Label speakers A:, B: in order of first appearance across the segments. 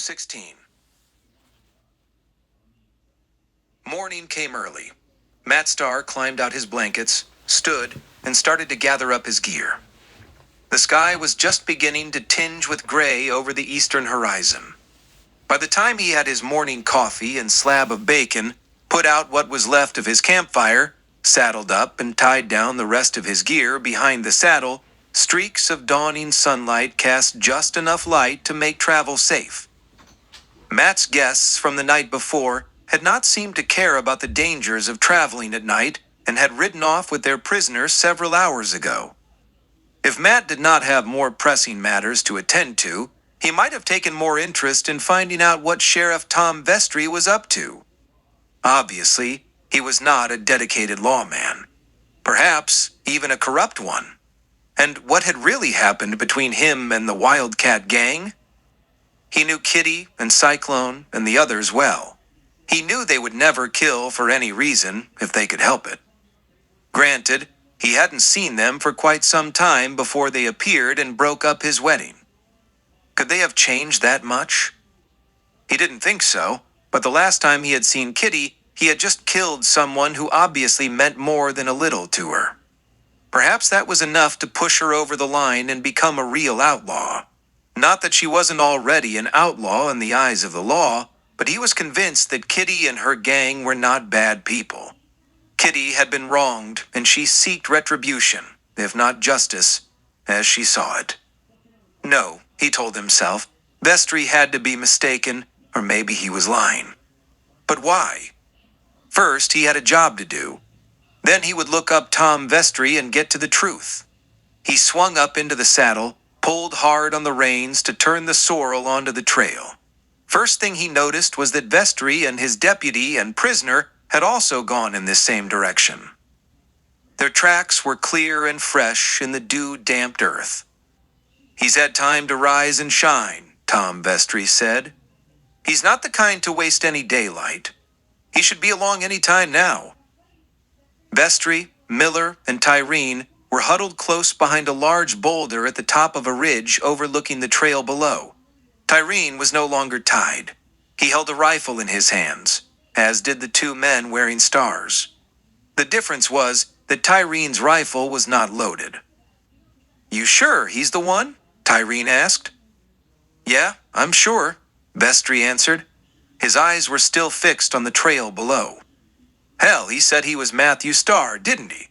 A: 16. Morning came early. Matt Starr climbed out his blankets, stood, and started to gather up his gear. The sky was just beginning to tinge with gray over the eastern horizon. By the time he had his morning coffee and slab of bacon, put out what was left of his campfire, saddled up and tied down the rest of his gear behind the saddle, streaks of dawning sunlight cast just enough light to make travel safe. Matt's guests from the night before had not seemed to care about the dangers of traveling at night and had ridden off with their prisoner several hours ago. If Matt did not have more pressing matters to attend to, he might have taken more interest in finding out what Sheriff Tom Vestry was up to. Obviously, he was not a dedicated lawman. Perhaps even a corrupt one. And what had really happened between him and the Wildcat gang? He knew Kitty and Cyclone and the others well. He knew they would never kill for any reason if they could help it. Granted, he hadn't seen them for quite some time before they appeared and broke up his wedding. Could they have changed that much? He didn't think so, but the last time he had seen Kitty, he had just killed someone who obviously meant more than a little to her. Perhaps that was enough to push her over the line and become a real outlaw. Not that she wasn't already an outlaw in the eyes of the law, but he was convinced that Kitty and her gang were not bad people. Kitty had been wronged, and she sought retribution, if not justice, as she saw it. No, he told himself, Vestry had to be mistaken, or maybe he was lying. But why? First, he had a job to do. Then he would look up Tom Vestry and get to the truth. He swung up into the saddle, pulled hard on the reins to turn the sorrel onto the trail. First thing he noticed was that Vestry and his deputy and prisoner had also gone in this same direction. Their tracks were clear and fresh in the dew-damped earth. He's had time to rise and shine, Tom Vestry said. He's not the kind to waste any daylight. He should be along any time now. Vestry, Miller, and Tyreen were huddled close behind a large boulder at the top of a ridge overlooking the trail below. Tyreen was no longer tied. He held a rifle in his hands, as did the two men wearing stars. The difference was that Tyreen's rifle was not loaded. You sure he's the one? Tyreen asked. Yeah, I'm sure, Vestry answered. His eyes were still fixed on the trail below. Hell, he said he was Matthew Starr, didn't he?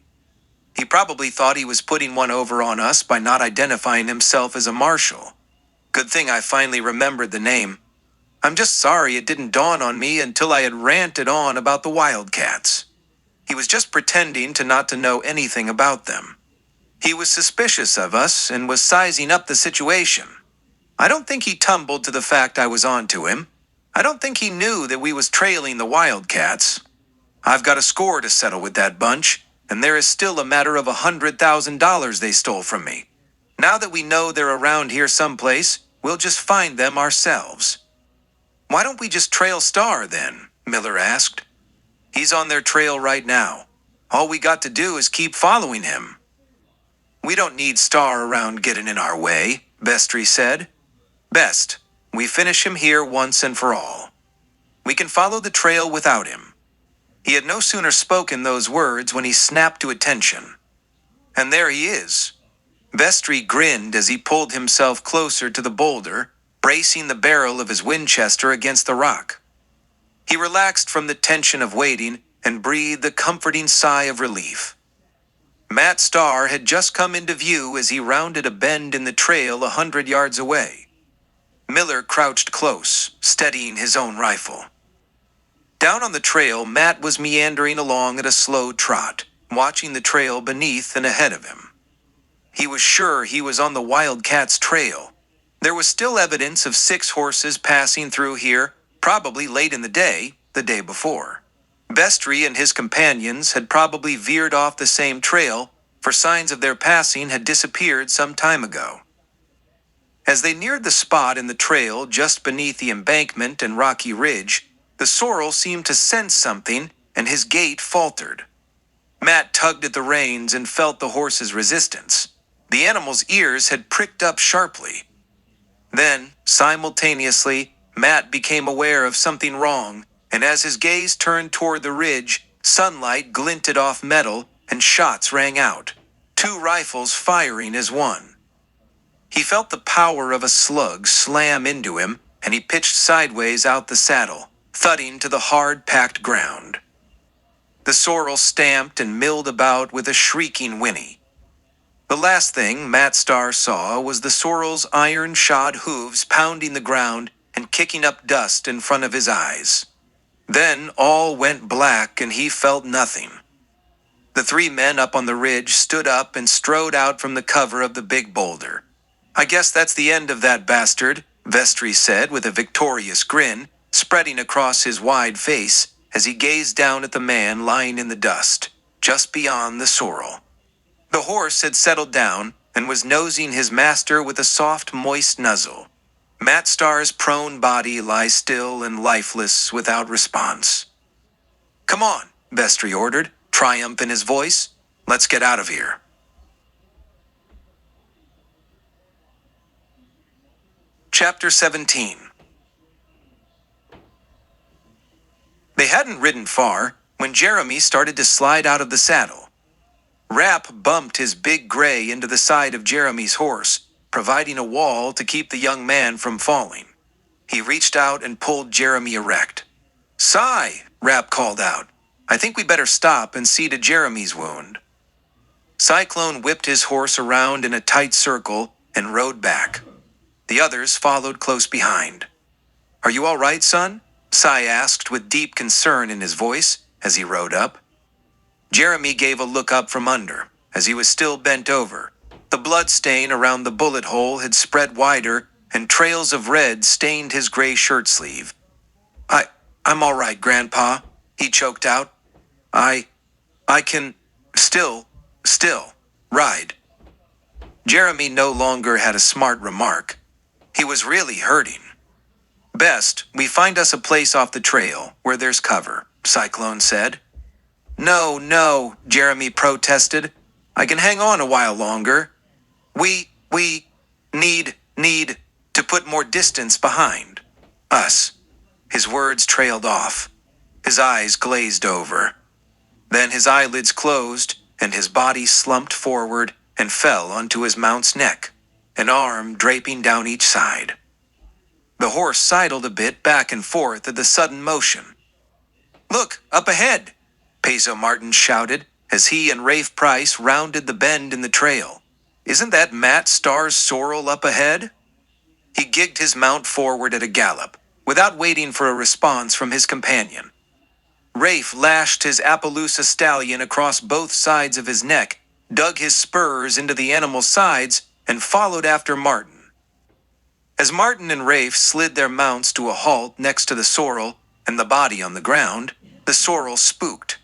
A: He probably thought he was putting one over on us by not identifying himself as a marshal. Good thing I finally remembered the name. I'm just sorry it didn't dawn on me until I had ranted on about the Wildcats. He was just pretending to not to know anything about them. He was suspicious of us and was sizing up the situation. I don't think he tumbled to the fact I was on to him. I don't think he knew that we was trailing the Wildcats. I've got a score to settle with that bunch, and there is still a matter of $100,000 they stole from me. Now that we know they're around here someplace, we'll just find them ourselves. Why don't we just trail Starr then? Miller asked. He's on their trail right now. All we got to do is keep following him. We don't need Starr around getting in our way, Vestry said. Best, we finish him here once and for all. We can follow the trail without him. He had no sooner spoken those words when he snapped to attention. And there he is. Vestry grinned as he pulled himself closer to the boulder, bracing the barrel of his Winchester against the rock. He relaxed from the tension of waiting and breathed a comforting sigh of relief. Matt Starr had just come into view as he rounded a bend in the trail 100 yards away. Miller crouched close, steadying his own rifle. Down on the trail, Matt was meandering along at a slow trot, watching the trail beneath and ahead of him. He was sure he was on the Wildcat's trail. There was still evidence of 6 horses passing through here, probably late in the day before. Vestry and his companions had probably veered off the same trail, for signs of their passing had disappeared some time ago. As they neared the spot in the trail just beneath the embankment and rocky ridge, the sorrel seemed to sense something, and his gait faltered. Matt tugged at the reins and felt the horse's resistance. The animal's ears had pricked up sharply. Then, simultaneously, Matt became aware of something wrong, and as his gaze turned toward the ridge, sunlight glinted off metal and shots rang out, 2 rifles firing as one. He felt the power of a slug slam into him, and he pitched sideways out the saddle, thudding to the hard, packed ground. The sorrel stamped and milled about with a shrieking whinny. The last thing Matt Starr saw was the sorrel's iron-shod hooves pounding the ground and kicking up dust in front of his eyes. Then all went black and he felt nothing. The 3 men up on the ridge stood up and strode out from the cover of the big boulder. "I guess that's the end of that bastard," Vestry said with a victorious grin, spreading across his wide face as he gazed down at the man lying in the dust, just beyond the sorrel. The horse had settled down and was nosing his master with a soft, moist nuzzle. Matt Starr's prone body lay still and lifeless without response. "Come on," Vestry ordered, triumph in his voice. "Let's get out of here." Chapter 17. They hadn't ridden far when Jeremy started to slide out of the saddle. Rap bumped his big gray into the side of Jeremy's horse, providing a wall to keep the young man from falling. He reached out and pulled Jeremy erect. "Cy," Rap called out. "I think we better stop and see to Jeremy's wound." Cyclone whipped his horse around in a tight circle and rode back. The others followed close behind. "Are you all right, son?" Cy asked with deep concern in his voice as he rode up. Jeremy gave a look up from under, as he was still bent over. The blood stain around the bullet hole had spread wider, and trails of red stained his gray shirt sleeve. I'm all right, Grandpa," he choked out. I can still ride." Jeremy no longer had a smart remark. He was really hurting. "Best, we find us a place off the trail, where there's cover," Cyclone said. No, Jeremy protested. "I can hang on a while longer. We need to put more distance behind us." His words trailed off. His eyes glazed over. Then his eyelids closed, and his body slumped forward and fell onto his mount's neck, an arm draping down each side. The horse sidled a bit back and forth at the sudden motion. "Look, up ahead!" Peso Martin shouted as he and Rafe Price rounded the bend in the trail. "Isn't that Matt Starr's sorrel up ahead?" He gigged his mount forward at a gallop, without waiting for a response from his companion. Rafe lashed his Appaloosa stallion across both sides of his neck, dug his spurs into the animal's sides, and followed after Martin. As Martin and Rafe slid their mounts to a halt next to the sorrel and the body on the ground, the sorrel spooked.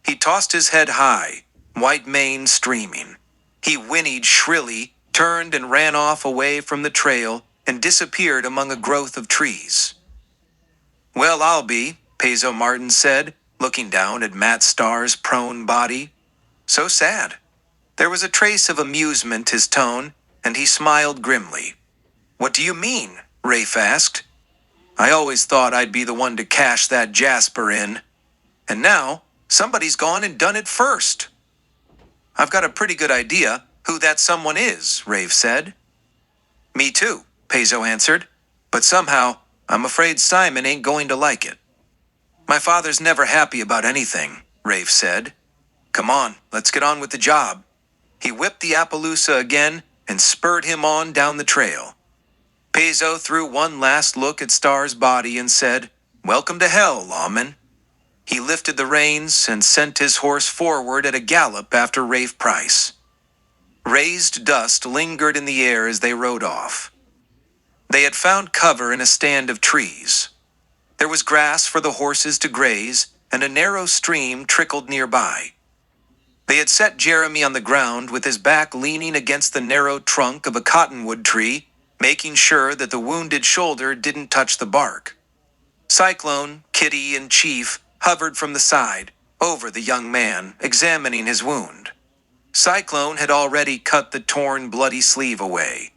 A: He tossed his head high, white mane streaming. He whinnied shrilly, turned and ran off away from the trail, and disappeared among a growth of trees. "Well, I'll be," Peso Martin said, looking down at Matt Starr's prone body. "So sad." There was a trace of amusement in his tone, and he smiled grimly. "What do you mean?" Rafe asked. "I always thought I'd be the one to cash that Jasper in. And now, somebody's gone and done it first." "I've got a pretty good idea who that someone is," Rafe said. "Me too," Peso answered. "But somehow, I'm afraid Simon ain't going to like it." "My father's never happy about anything," Rafe said. "Come on, let's get on with the job." He whipped the Appaloosa again and spurred him on down the trail. Peso threw one last look at Starr's body and said, "Welcome to hell, lawman." He lifted the reins and sent his horse forward at a gallop after Rafe Price. Raised dust lingered in the air as they rode off. They had found cover in a stand of trees. There was grass for the horses to graze, and a narrow stream trickled nearby. They had set Jeremy on the ground with his back leaning against the narrow trunk of a cottonwood tree, making sure that the wounded shoulder didn't touch the bark. Cyclone, Kitty, and Chief hovered from the side, over the young man, examining his wound. Cyclone had already cut the torn, bloody sleeve away.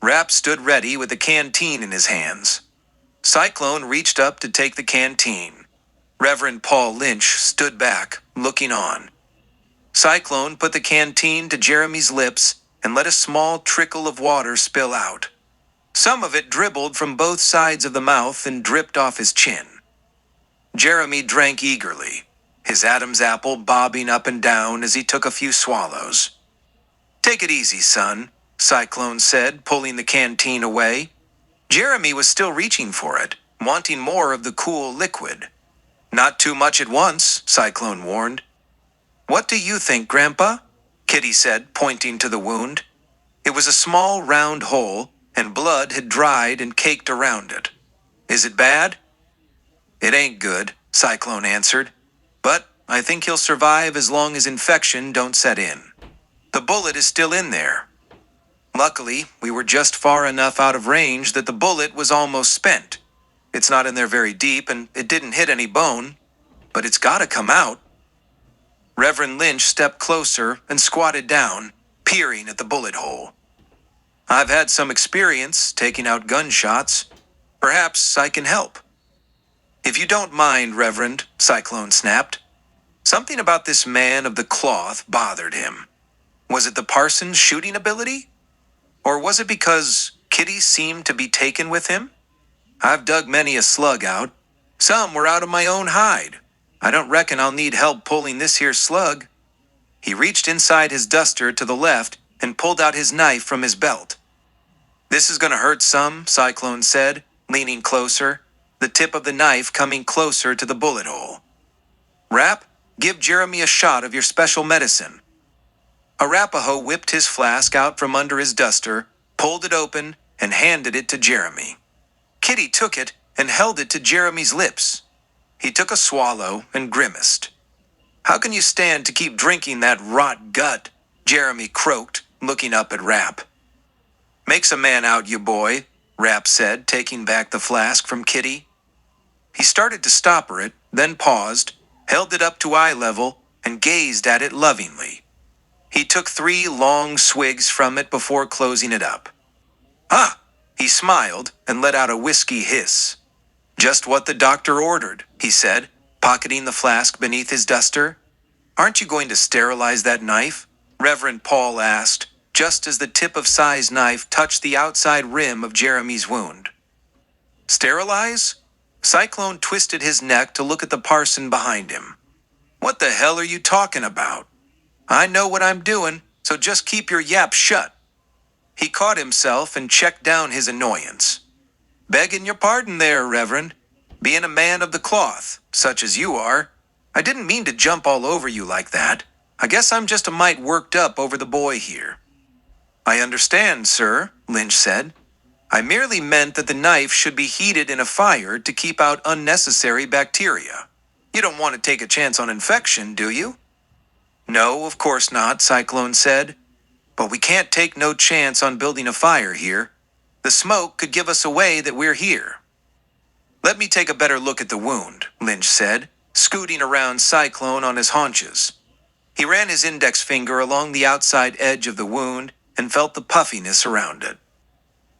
A: Rap stood ready with a canteen in his hands. Cyclone reached up to take the canteen. Reverend Paul Lynch stood back, looking on. Cyclone put the canteen to Jeremy's lips and let a small trickle of water spill out. Some of it dribbled from both sides of the mouth and dripped off his chin. Jeremy drank eagerly, his Adam's apple bobbing up and down as he took a few swallows. "Take it easy, son," Cyclone said, pulling the canteen away. Jeremy was still reaching for it, wanting more of the cool liquid. "Not too much at once," Cyclone warned. "What do you think, Grandpa?" Kitty said, pointing to the wound. It was a small round hole, and blood had dried and caked around it. "Is it bad?" "It ain't good," Cyclone answered. "But I think he'll survive as long as infection don't set in. The bullet is still in there. Luckily, we were just far enough out of range that the bullet was almost spent. It's not in there very deep, and it didn't hit any bone. But it's gotta come out." Reverend Lynch stepped closer and squatted down, peering at the bullet hole. "I've had some experience taking out gunshots. Perhaps I can help." "If you don't mind, Reverend," Cyclone snapped. Something about this man of the cloth bothered him. Was it the parson's shooting ability? Or was it because Kitty seemed to be taken with him? "I've dug many a slug out. Some were out of my own hide. I don't reckon I'll need help pulling this here slug." He reached inside his duster to the left and pulled out his knife from his belt. "This is gonna hurt some," Cyclone said, leaning closer, the tip of the knife coming closer to the bullet hole. "Rap, give Jeremy a shot of your special medicine." Arapaho whipped his flask out from under his duster, pulled it open, and handed it to Jeremy. Kitty took it and held it to Jeremy's lips. He took a swallow and grimaced. "How can you stand to keep drinking that rot gut?" Jeremy croaked, looking up at Rap. "Makes a man out, you boy," Rap said, taking back the flask from Kitty. He started to stopper it, then paused, held it up to eye level, and gazed at it lovingly. He took 3 long swigs from it before closing it up. "Ah!" He smiled and let out a whiskey hiss. "Just what the doctor ordered," he said, pocketing the flask beneath his duster. "Aren't you going to sterilize that knife?" Reverend Paul asked, just as the tip of Cy's knife touched the outside rim of Jeremy's wound. "Sterilize?" Cyclone twisted his neck to look at the parson behind him. "What the hell are you talking about? I know what I'm doing, so just keep your yap shut." He caught himself and checked down his annoyance. "Begging your pardon there, Reverend. Being a man of the cloth, such as you are, I didn't mean to jump all over you like that. I guess I'm just a mite worked up over the boy here." "I understand, sir," Lynch said. "I merely meant that the knife should be heated in a fire to keep out unnecessary bacteria. You don't want to take a chance on infection, do you?" "No, of course not," Cyclone said. "But we can't take no chance on building a fire here. The smoke could give us away that we're here." "Let me take a better look at the wound," Lynch said, scooting around Cyclone on his haunches. He ran his index finger along the outside edge of the wound and felt the puffiness around it.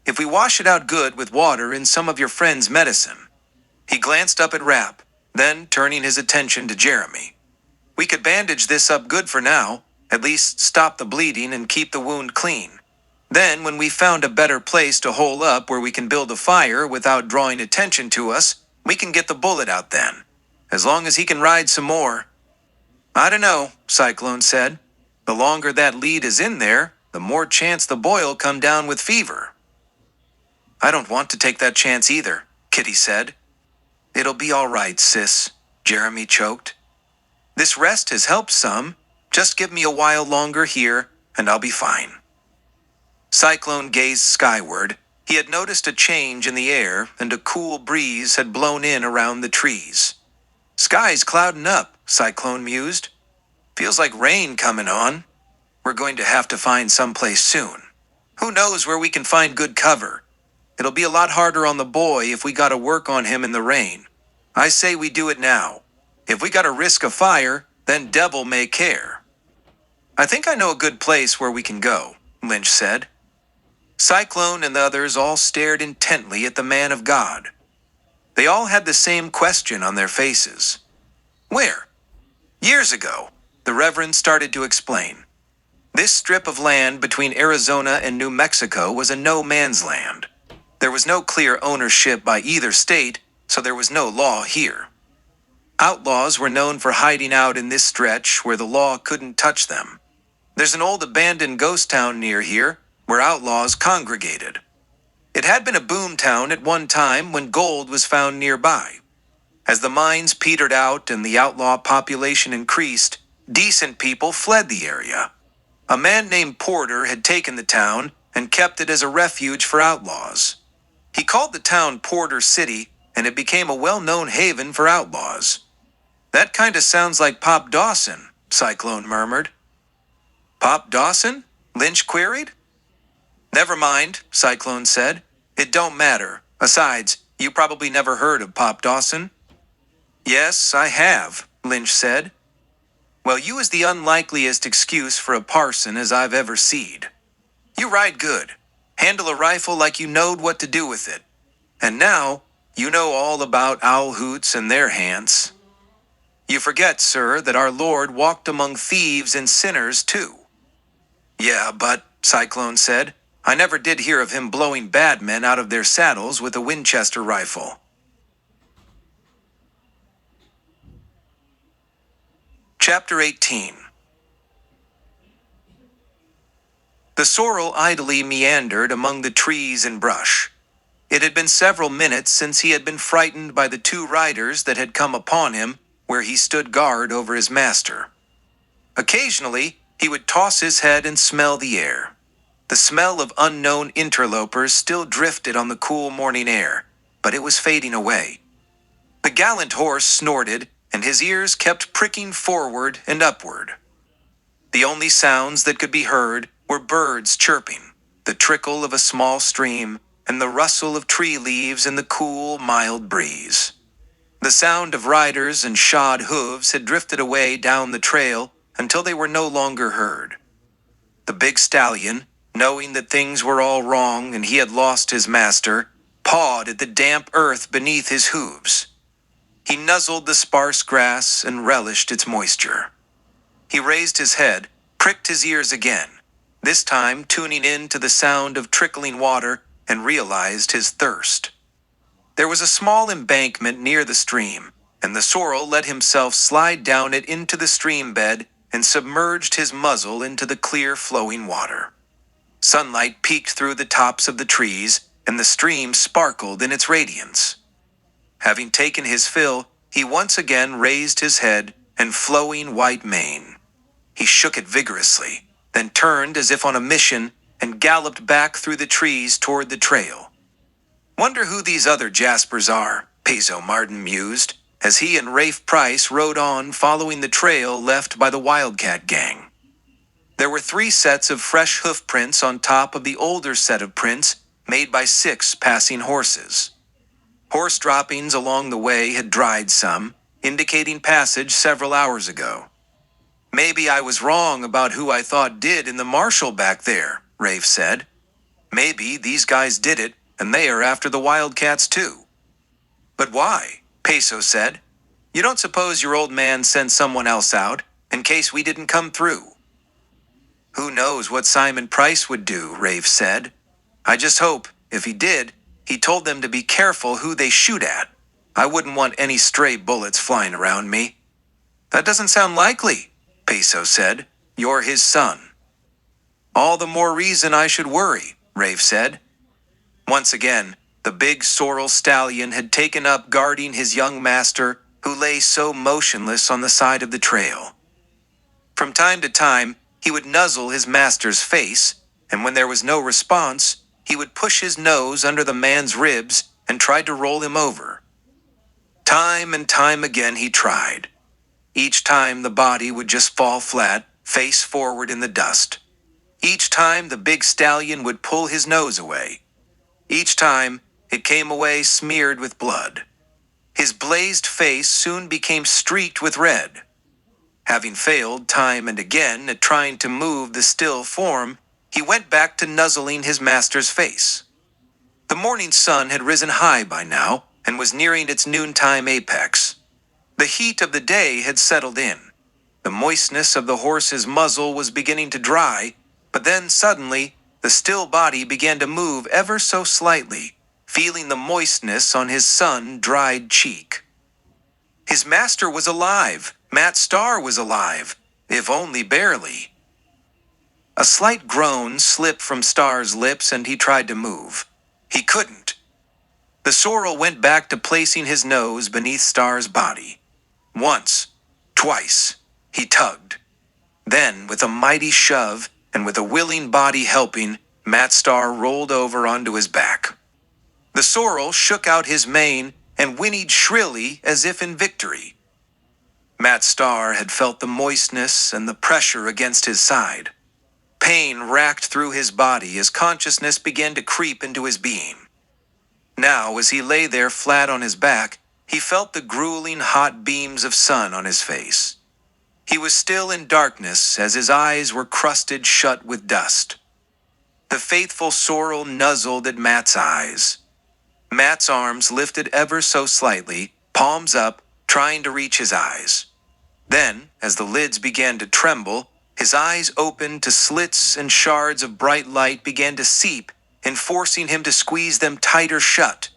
A: "If we wash it out good with water and some of your friend's medicine." He glanced up at Rap, then turning his attention to Jeremy. "We could bandage this up good for now, at least stop the bleeding and keep the wound clean. Then, when we found a better place to hole up where we can build a fire without drawing attention to us, we can get the bullet out then, as long as he can ride some more." "I don't know," Cyclone said. "The longer that lead is in there, the more chance the boy'll come down with fever." "I don't want to take that chance either," Kitty said. "It'll be all right, sis," Jeremy choked. "This rest has helped some. Just give me a while longer here, and I'll be fine." Cyclone gazed skyward. He had noticed a change in the air, and a cool breeze had blown in around the trees. "Sky's clouding up," Cyclone mused. "Feels like rain coming on. We're going to have to find someplace soon. Who knows where we can find good cover? It'll be a lot harder on the boy if we gotta work on him in the rain. I say we do it now. If we gotta risk a fire, then devil may care." "I think I know a good place where we can go," Lynch said. Cyclone and the others all stared intently at the man of God. They all had the same question on their faces. Where? Years ago, the Reverend started to explain. This strip of land between Arizona and New Mexico was a no-man's land. There was no clear ownership by either state, so there was no law here. Outlaws were known for hiding out in this stretch where the law couldn't touch them. There's an old abandoned ghost town near here where outlaws congregated. It had been a boom town at one time when gold was found nearby. As the mines petered out and the outlaw population increased, decent people fled the area. A man named Porter had taken the town and kept it as a refuge for outlaws. He called the town Porter City, and it became a well-known haven for outlaws. That kinda sounds like Pop Dawson, Cyclone murmured. Pop Dawson? Lynch queried. Never mind, Cyclone said. It don't matter. Besides, you probably never heard of Pop Dawson. Yes, I have, Lynch said. Well, you is the unlikeliest excuse for a parson as I've ever seed. You ride good. Handle a rifle like you knowed what to do with it. And now, you know all about owl hoots and their hands. You forget, sir, that our Lord walked among thieves and sinners too. Yeah, but, Cyclone said, I never did hear of him blowing bad men out of their saddles with a Winchester rifle. Chapter 18. The sorrel idly meandered among the trees and brush. It had been several minutes since he had been frightened by the two riders that had come upon him where he stood guard over his master. Occasionally, he would toss his head and smell the air. The smell of unknown interlopers still drifted on the cool morning air, but it was fading away. The gallant horse snorted, and his ears kept pricking forward and upward. The only sounds that could be heard were birds chirping, the trickle of a small stream, and the rustle of tree leaves in the cool, mild breeze. The sound of riders and shod hooves had drifted away down the trail until they were no longer heard. The big stallion, knowing that things were all wrong and he had lost his master, pawed at the damp earth beneath his hooves. He nuzzled the sparse grass and relished its moisture. He raised his head, pricked his ears again, this time tuning in to the sound of trickling water, and realized his thirst. There was a small embankment near the stream, and the sorrel let himself slide down it into the stream bed and submerged his muzzle into the clear flowing water. Sunlight peeked through the tops of the trees, and the stream sparkled in its radiance. Having taken his fill, he once again raised his head and flowing white mane. He shook it vigorously, then turned as if on a mission and galloped back through the trees toward the trail. Wonder who these other Jaspers are, Peso Martin mused, as he and Rafe Price rode on following the trail left by the Wildcat gang. There were 3 sets of fresh hoof prints on top of the older set of prints made by 6 passing horses. Horse droppings along the way had dried some, indicating passage several hours ago. Maybe I was wrong about who I thought did in the marshal back there, Rafe said. Maybe these guys did it, and they are after the Wildcats too. But why? Peso said. You don't suppose your old man sent someone else out, in case we didn't come through? Who knows what Simon Price would do, Rafe said. I just hope, if he did, he told them to be careful who they shoot at. I wouldn't want any stray bullets flying around me. That doesn't sound likely, Peso said. You're his son. All the more reason I should worry, Rafe said. Once again, the big sorrel stallion had taken up guarding his young master, who lay so motionless on the side of the trail. From time to time, he would nuzzle his master's face, and when there was no response, he would push his nose under the man's ribs and try to roll him over. Time and time again he tried. Each time the body would just fall flat, face forward in the dust. Each time the big stallion would pull his nose away. Each time, it came away smeared with blood. His blazed face soon became streaked with red. Having failed time and again at trying to move the still form, he went back to nuzzling his master's face. The morning sun had risen high by now, and was nearing its noontime apex. The heat of the day had settled in. The moistness of the horse's muzzle was beginning to dry, but then suddenly, the still body began to move ever so slightly, feeling the moistness on his sun-dried cheek. His master was alive. Matt Starr was alive, if only barely. A slight groan slipped from Starr's lips and he tried to move. He couldn't. The sorrel went back to placing his nose beneath Starr's body. Once, twice, he tugged. Then, with a mighty shove, and with a willing body helping, Matt Starr rolled over onto his back. The sorrel shook out his mane and whinnied shrilly as if in victory. Matt Starr had felt the moistness and the pressure against his side. Pain racked through his body as consciousness began to creep into his being. Now, as he lay there flat on his back, he felt the grueling hot beams of sun on his face. He was still in darkness as his eyes were crusted shut with dust. The faithful sorrel nuzzled at Matt's eyes. Matt's arms lifted ever so slightly, palms up, trying to reach his eyes. Then, as the lids began to tremble, his eyes opened to slits and shards of bright light began to seep, enforcing him to squeeze them tighter shut.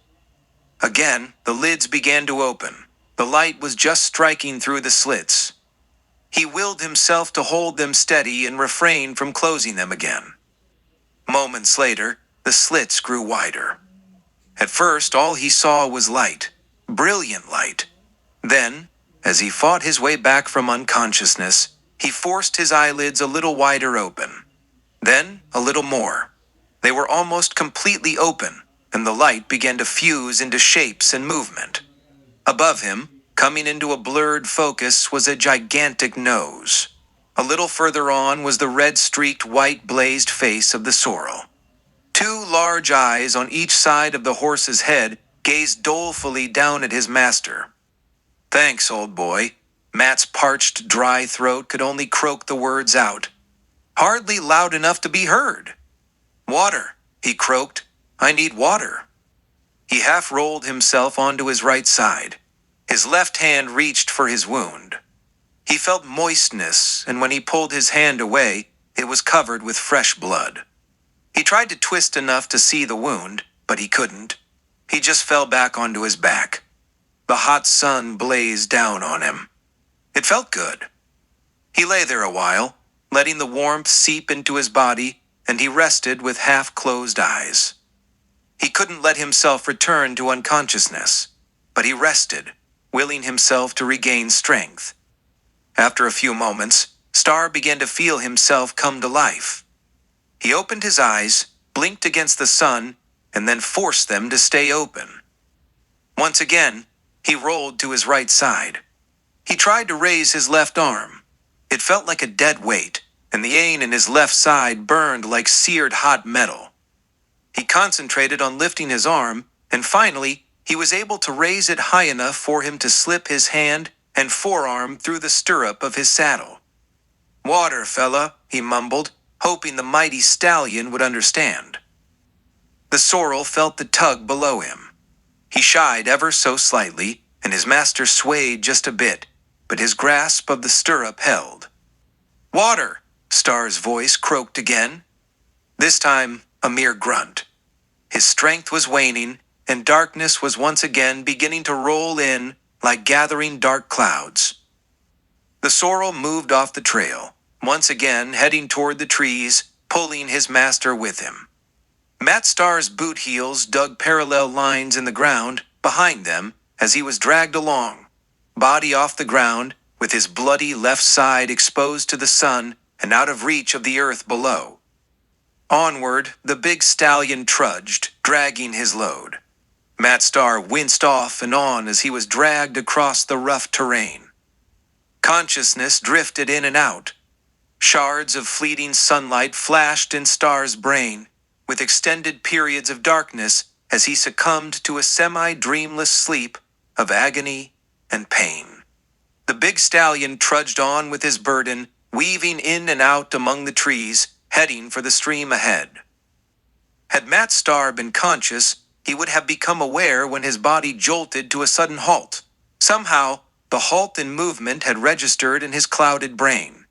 A: Again, the lids began to open. The light was just striking through the slits. He willed himself to hold them steady and refrain from closing them again. Moments later, the slits grew wider. At first, all he saw was light, brilliant light. Then, as he fought his way back from unconsciousness, he forced his eyelids a little wider open. Then, a little more. They were almost completely open, and the light began to fuse into shapes and movement. Above him, coming into a blurred focus, was a gigantic nose. A little further on was the red-streaked, white-blazed face of the sorrel. Two large eyes on each side of the horse's head gazed dolefully down at his master. "Thanks, old boy." Matt's parched, dry throat could only croak the words out. Hardly loud enough to be heard. "Water," he croaked. "I need water." He half rolled himself onto his right side. His left hand reached for his wound. He felt moistness, and when he pulled his hand away, it was covered with fresh blood. He tried to twist enough to see the wound, but he couldn't. He just fell back onto his back. The hot sun blazed down on him. It felt good. He lay there a while, letting the warmth seep into his body, and he rested with half-closed eyes. He couldn't let himself return to unconsciousness, but he rested, willing himself to regain strength. After a few moments, Starr began to feel himself come to life. He opened his eyes, blinked against the sun, and then forced them to stay open. Once again, he rolled to his right side. He tried to raise his left arm. It felt like a dead weight, and the vein in his left side burned like seared hot metal. He concentrated on lifting his arm, and finally, he was able to raise it high enough for him to slip his hand and forearm through the stirrup of his saddle. "Water, fella," he mumbled, hoping the mighty stallion would understand. The sorrel felt the tug below him. He shied ever so slightly, and his master swayed just a bit, but his grasp of the stirrup held. "Water!" Starr's voice croaked again. This time, a mere grunt. His strength was waning, and darkness was once again beginning to roll in like gathering dark clouds. The sorrel moved off the trail, once again heading toward the trees, pulling his master with him. Matt Starr's boot heels dug parallel lines in the ground behind them as he was dragged along, body off the ground, with his bloody left side exposed to the sun and out of reach of the earth below. Onward, the big stallion trudged, dragging his load. Matt Starr winced off and on as he was dragged across the rough terrain. Consciousness drifted in and out. Shards of fleeting sunlight flashed in Starr's brain, with extended periods of darkness as he succumbed to a semi-dreamless sleep of agony and pain. The big stallion trudged on with his burden, weaving in and out among the trees, heading for the stream ahead. Had Matt Starr been conscious, he would have become aware when his body jolted to a sudden halt. Somehow, the halt in movement had registered in his clouded brain.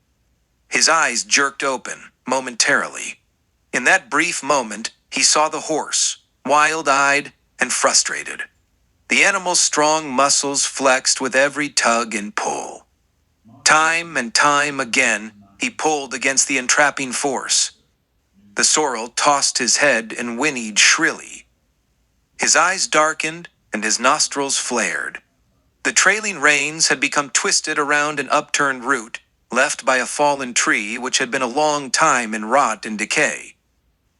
A: His eyes jerked open, momentarily. In that brief moment, he saw the horse, wild-eyed and frustrated. The animal's strong muscles flexed with every tug and pull. Time and time again, he pulled against the entrapping force. The sorrel tossed his head and whinnied shrilly. His eyes darkened and his nostrils flared. The trailing reins had become twisted around an upturned root, left by a fallen tree which had been a long time in rot and decay.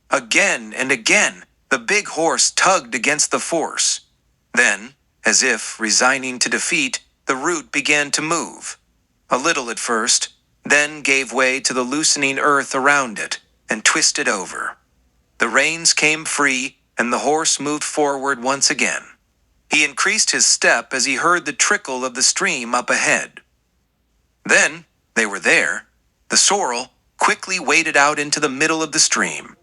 A: Again and again, the big horse tugged against the force. Then, as if resigning to defeat, the root began to move. A little at first, then gave way to the loosening earth around it, and twisted over. The reins came free, and the horse moved forward once again. He increased his step as he heard the trickle of the stream up ahead. Then, they were there. The sorrel quickly waded out into the middle of the stream.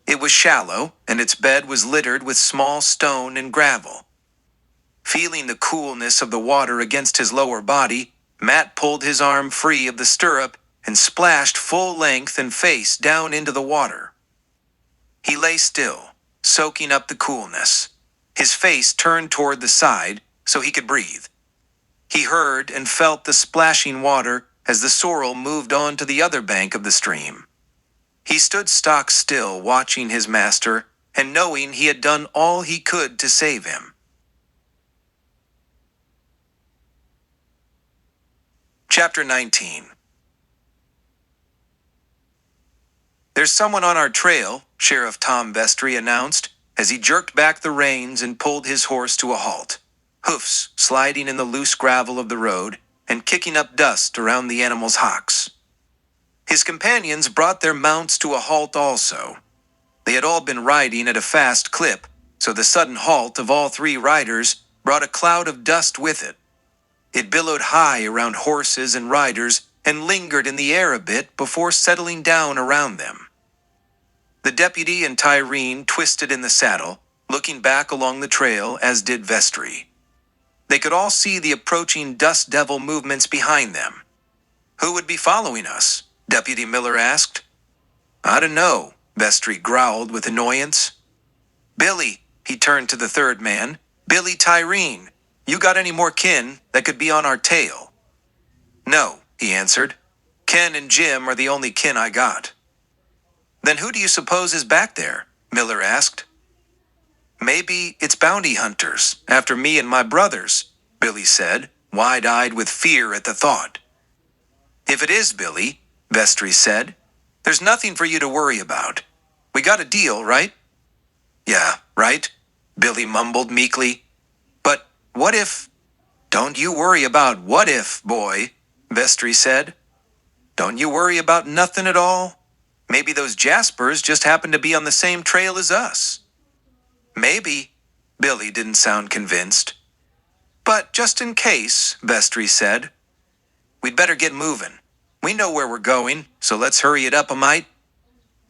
A: It was shallow, and its bed was littered with small stone and gravel. Feeling the coolness of the water against his lower body, Matt pulled his arm free of the stirrup and splashed full length and face down into the water. He lay still, soaking up the coolness, his face turned toward the side so he could breathe. He heard and felt the splashing water as the sorrel moved on to the other bank of the stream. He stood stock still, watching his master and knowing he had done all he could to save him. Chapter 19. "There's someone on our trail," Sheriff Tom Vestry announced as he jerked back the reins and pulled his horse to a halt, hoofs sliding in the loose gravel of the road and kicking up dust around the animal's hocks. His companions brought their mounts to a halt also. They had all been riding at a fast clip, so the sudden halt of all three riders brought a cloud of dust with it. It billowed high around horses and riders and lingered in the air a bit before settling down around them. The deputy and Tyreen twisted in the saddle, looking back along the trail, as did Vestry. They could all see the approaching dust devil movements behind them. "Who would be following us?" Deputy Miller asked. "I don't know," Vestry growled with annoyance. "Billy," he turned to the third man, "Billy Tyreen, you got any more kin that could be on our tail?" "No," he answered. "Ken and Jim are the only kin I got." "Then who do you suppose is back there?" Miller asked. "Maybe it's bounty hunters, after me and my brothers," Billy said, wide-eyed with fear at the thought. "If it is Billy," Vestry said, "there's nothing for you to worry about. We got a deal, right?" "Yeah, right," Billy mumbled meekly. "But what if—" "Don't you worry about what if, boy," Vestry said. "Don't you worry about nothing at all. Maybe those Jaspers just happen to be on the same trail as us." "Maybe." Billy didn't sound convinced. "But just in case," Vestry said, "we'd better get moving. We know where we're going, so let's hurry it up a mite."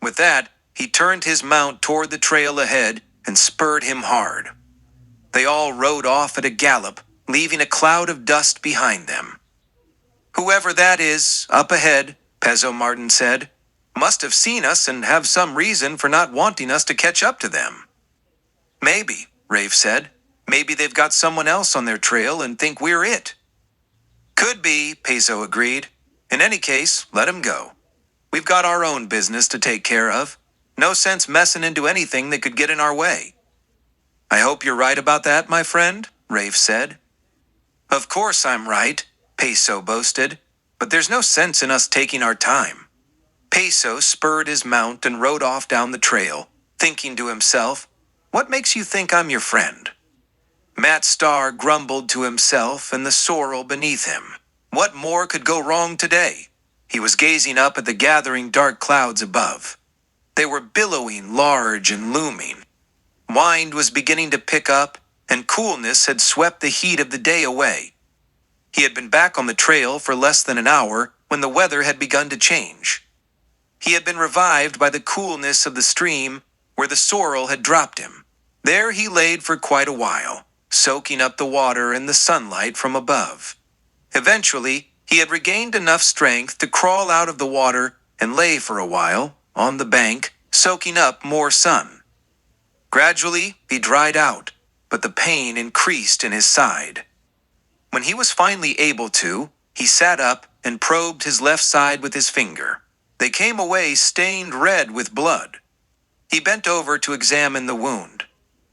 A: With that, he turned his mount toward the trail ahead and spurred him hard. They all rode off at a gallop, leaving a cloud of dust behind them. "Whoever that is, up ahead," Pezzo Martin said, "must have seen us and have some reason for not wanting us to catch up to them." "Maybe," Rafe said. "Maybe they've got someone else on their trail and think we're it." "Could be," Pezzo agreed. "In any case, let 'em go. We've got our own business to take care of. No sense messing into anything that could get in our way." "I hope you're right about that, my friend," Rafe said. "Of course I'm right," Peso boasted, "but there's no sense in us taking our time." Peso spurred his mount and rode off down the trail, thinking to himself, "What makes you think I'm your friend?" Matt Starr grumbled to himself and the sorrel beneath him. What more could go wrong today? He was gazing up at the gathering dark clouds above. They were billowing large and looming. Wind was beginning to pick up, and coolness had swept the heat of the day away. He had been back on the trail for less than an hour when the weather had begun to change. He had been revived by the coolness of the stream where the sorrel had dropped him. There he laid for quite a while, soaking up the water and the sunlight from above. Eventually, he had regained enough strength to crawl out of the water and lay for a while, on the bank, soaking up more sun. Gradually, he dried out, but the pain increased in his side. When he was finally able to, he sat up and probed his left side with his finger. They came away stained red with blood. He bent over to examine the wound.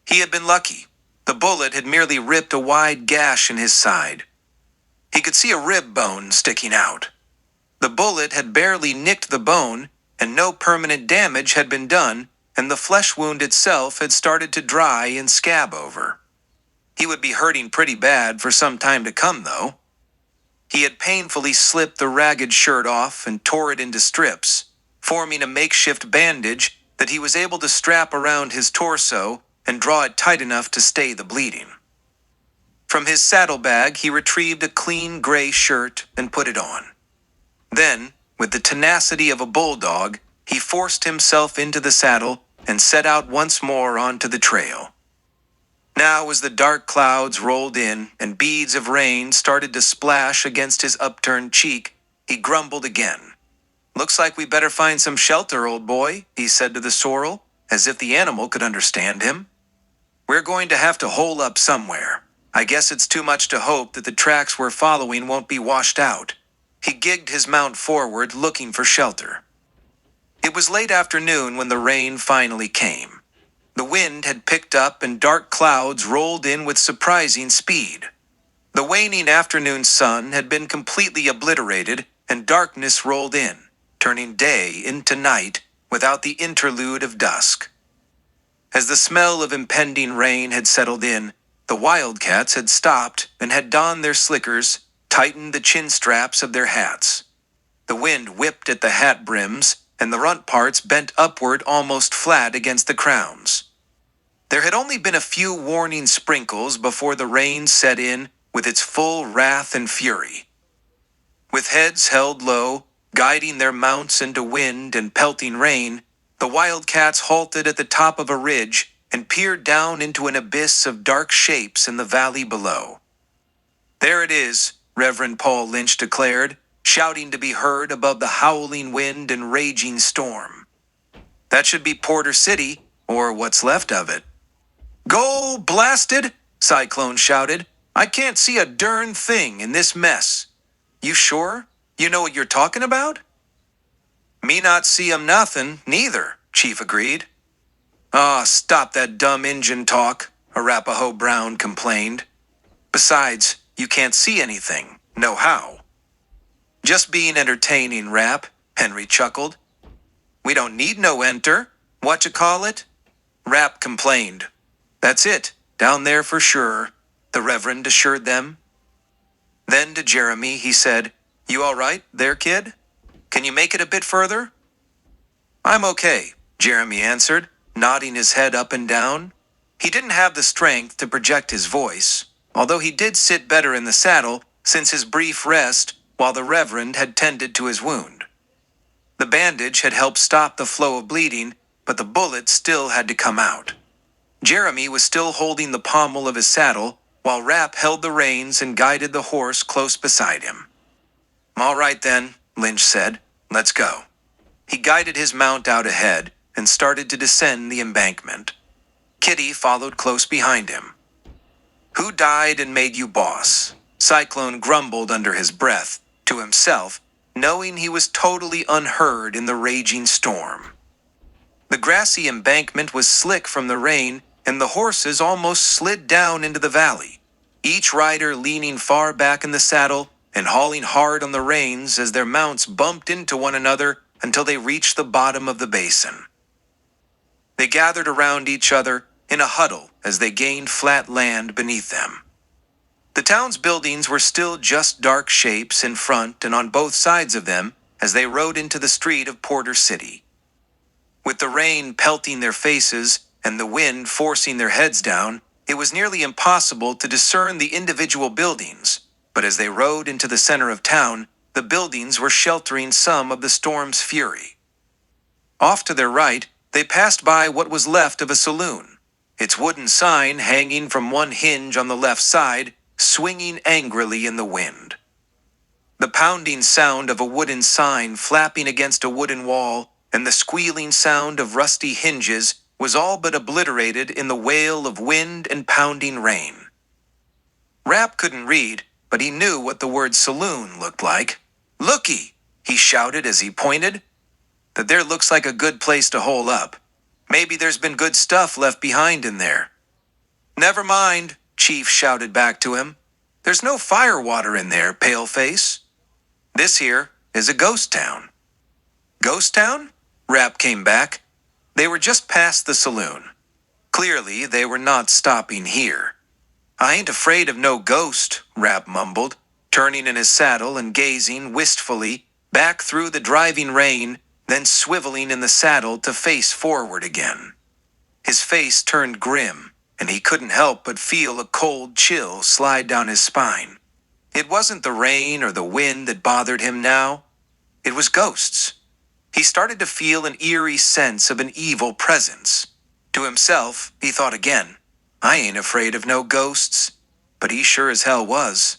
A: He had been lucky. The bullet had merely ripped a wide gash in his side. He could see a rib bone sticking out. The bullet had barely nicked the bone, and no permanent damage had been done, and the flesh wound itself had started to dry and scab over. He would be hurting pretty bad for some time to come, though. He had painfully slipped the ragged shirt off and tore it into strips, forming a makeshift bandage that he was able to strap around his torso and draw it tight enough to stay the bleeding. From his saddlebag, he retrieved a clean gray shirt and put it on. Then, with the tenacity of a bulldog, he forced himself into the saddle and set out once more onto the trail. Now, as the dark clouds rolled in and beads of rain started to splash against his upturned cheek, he grumbled again. "Looks like we better find some shelter, old boy," he said to the sorrel, as if the animal could understand him. "We're going to have to hole up somewhere. I guess it's too much to hope that the tracks we're following won't be washed out." He gigged his mount forward, looking for shelter. It was late afternoon when the rain finally came. The wind had picked up and dark clouds rolled in with surprising speed. The waning afternoon sun had been completely obliterated and darkness rolled in, turning day into night without the interlude of dusk. As the smell of impending rain had settled in, the Wildcats had stopped and had donned their slickers, tightened the chin straps of their hats. The wind whipped at the hat brims, and the runt parts bent upward almost flat against the crowns. There had only been a few warning sprinkles before the rain set in with its full wrath and fury. With heads held low, guiding their mounts into wind and pelting rain, the Wildcats halted at the top of a ridge and peered down into an abyss of dark shapes in the valley below. "There it is," Reverend Paul Lynch declared, shouting to be heard above the howling wind and raging storm. "That should be Porter City, or what's left of it." "Go blasted!" Cyclone shouted. "I can't see a darn thing in this mess." "You sure? You know what you're talking about?" "Me not see 'em nothin', neither," Chief agreed. "Aw, stop that dumb Injun talk," Arapaho Brown complained. "Besides, you can't see anything, no how." "Just being entertaining, Rap," Henry chuckled. "We don't need no enter. Whatcha-call-it?" Rap complained. "That's it, down there for sure," the Reverend assured them. Then to Jeremy he said, "You all right there, kid? Can you make it a bit further?" "I'm okay," Jeremy answered, nodding his head up and down. He didn't have the strength to project his voice, although he did sit better in the saddle since his brief rest while the Reverend had tended to his wound. The bandage had helped stop the flow of bleeding, but the bullet still had to come out. Jeremy was still holding the pommel of his saddle, while Rap held the reins and guided the horse close beside him. "All right then," Lynch said. "Let's go." He guided his mount out ahead and started to descend the embankment. Kitty followed close behind him. "Who died and made you boss?" Cyclone grumbled under his breath, to himself, knowing he was totally unheard in the raging storm. The grassy embankment was slick from the rain, and the horses almost slid down into the valley, each rider leaning far back in the saddle and hauling hard on the reins as their mounts bumped into one another until they reached the bottom of the basin. They gathered around each other in a huddle as they gained flat land beneath them. The town's buildings were still just dark shapes in front and on both sides of them as they rode into the street of Porter City. With the rain pelting their faces and the wind forcing their heads down, it was nearly impossible to discern the individual buildings, but as they rode into the center of town, the buildings were sheltering some of the storm's fury. Off to their right, they passed by what was left of a saloon. its wooden sign hanging from one hinge on the left side, swinging angrily in the wind. The pounding sound of a wooden sign flapping against a wooden wall and the squealing sound of rusty hinges was all but obliterated in the wail of wind and pounding rain. Rap couldn't read, but he knew what the word saloon looked like. "Looky!" he shouted as he pointed. "That there looks like a good place to hole up. Maybe there's been good stuff left behind in there." "Never mind," Chief shouted back to him. "There's no firewater in there, paleface. This here is a ghost town." "Ghost town?" Rap came back. They were just past the saloon. Clearly, they were not stopping here. "I ain't afraid of no ghost," Rap mumbled, turning in his saddle and gazing wistfully back through the driving rain, then swiveling in the saddle to face forward again. His face turned grim, and he couldn't help but feel a cold chill slide down his spine. It wasn't the rain or the wind that bothered him now. It was ghosts. He started to feel an eerie sense of an evil presence. To himself, he thought again, "I ain't afraid of no ghosts," but he sure as hell was.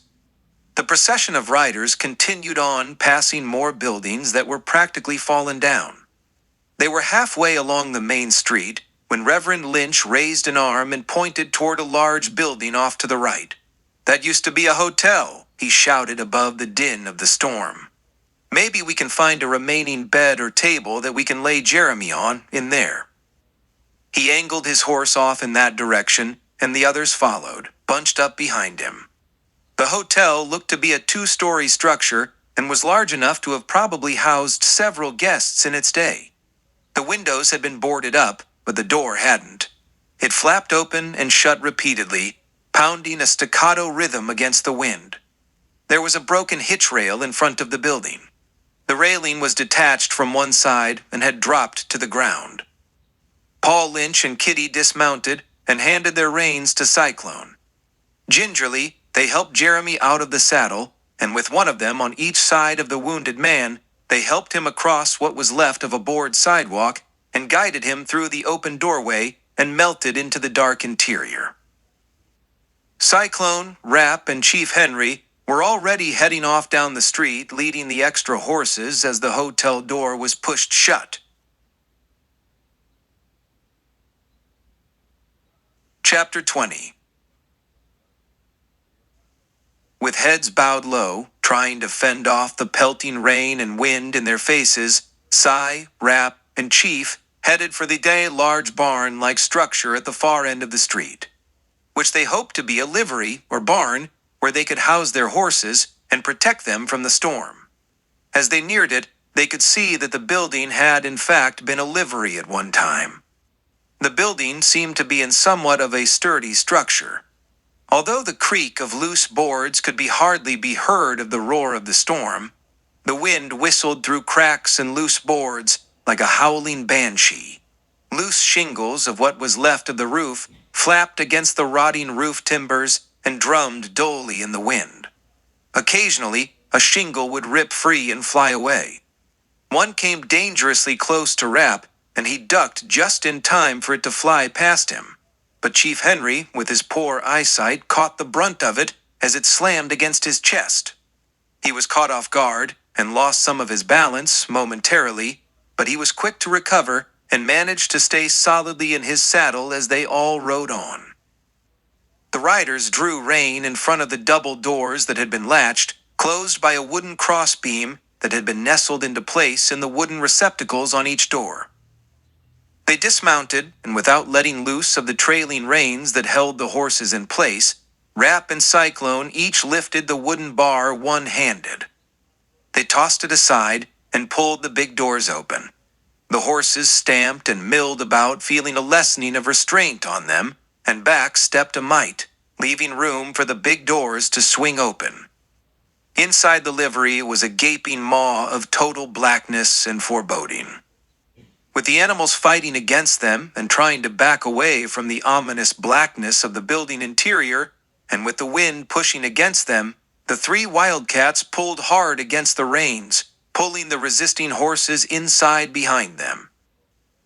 A: The procession of riders continued on, passing more buildings that were practically fallen down. They were halfway along the main street when Reverend Lynch raised an arm and pointed toward a large building off to the right. "That used to be a hotel," he shouted above the din of the storm. "Maybe we can find a remaining bed or table that we can lay Jeremy on in there." He angled his horse off in that direction, and the others followed, bunched up behind him. The hotel looked to be a 2-story structure and was large enough to have probably housed several guests in its day. The windows had been boarded up, but the door hadn't. It flapped open and shut repeatedly, pounding a staccato rhythm against the wind. There was a broken hitch rail in front of the building. The railing was detached from one side and had dropped to the ground. Paul Lynch and Kitty dismounted and handed their reins to Cyclone. Gingerly, they helped Jeremy out of the saddle, and with one of them on each side of the wounded man, they helped him across what was left of a board sidewalk and guided him through the open doorway and melted into the dark interior. Cyclone, Rap, and Chief Henry were already heading off down the street, leading the extra horses as the hotel door was pushed shut. Chapter 20. With heads bowed low, trying to fend off the pelting rain and wind in their faces, Cy, Rap, and Chief headed for the large barn-like structure at the far end of the street, which they hoped to be a livery or barn where they could house their horses and protect them from the storm. As they neared it, they could see that the building had in fact been a livery at one time. The building seemed to be in somewhat of a sturdy structure. Although the creak of loose boards could hardly be heard of the roar of the storm, the wind whistled through cracks and loose boards like a howling banshee. Loose shingles of what was left of the roof flapped against the rotting roof timbers and drummed dully in the wind. Occasionally, a shingle would rip free and fly away. One came dangerously close to Rap, and he ducked just in time for it to fly past him. But Chief Henry, with his poor eyesight, caught the brunt of it as it slammed against his chest. He was caught off guard and lost some of his balance momentarily, but he was quick to recover and managed to stay solidly in his saddle as they all rode on. The riders drew rein in front of the double doors that had been latched, closed by a wooden crossbeam that had been nestled into place in the wooden receptacles on each door. They dismounted, and without letting loose of the trailing reins that held the horses in place, Rap and Cyclone each lifted the wooden bar one-handed. They tossed it aside and pulled the big doors open. The horses stamped and milled about, feeling a lessening of restraint on them, and back stepped a mite, leaving room for the big doors to swing open. Inside the livery was a gaping maw of total blackness and foreboding. With the animals fighting against them and trying to back away from the ominous blackness of the building interior, and with the wind pushing against them, the 3 wildcats pulled hard against the reins, pulling the resisting horses inside behind them.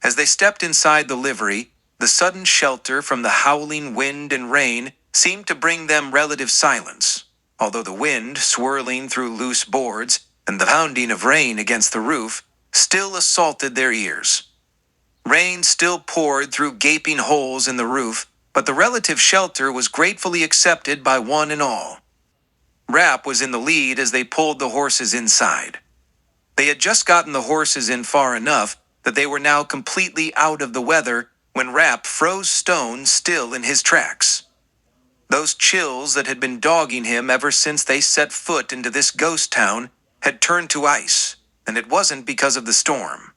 A: As they stepped inside the livery, The sudden shelter from the howling wind and rain seemed to bring them relative silence, although the wind, swirling through loose boards, and the pounding of rain against the roof still assaulted their ears. Rain still poured through gaping holes in the roof, but the relative shelter was gratefully accepted by one and all. Rap was in the lead as they pulled the horses inside. They had just gotten the horses in far enough that they were now completely out of the weather when Rap froze stone still in his tracks. Those chills that had been dogging him ever since they set foot into this ghost town had turned to ice, and it wasn't because of the storm.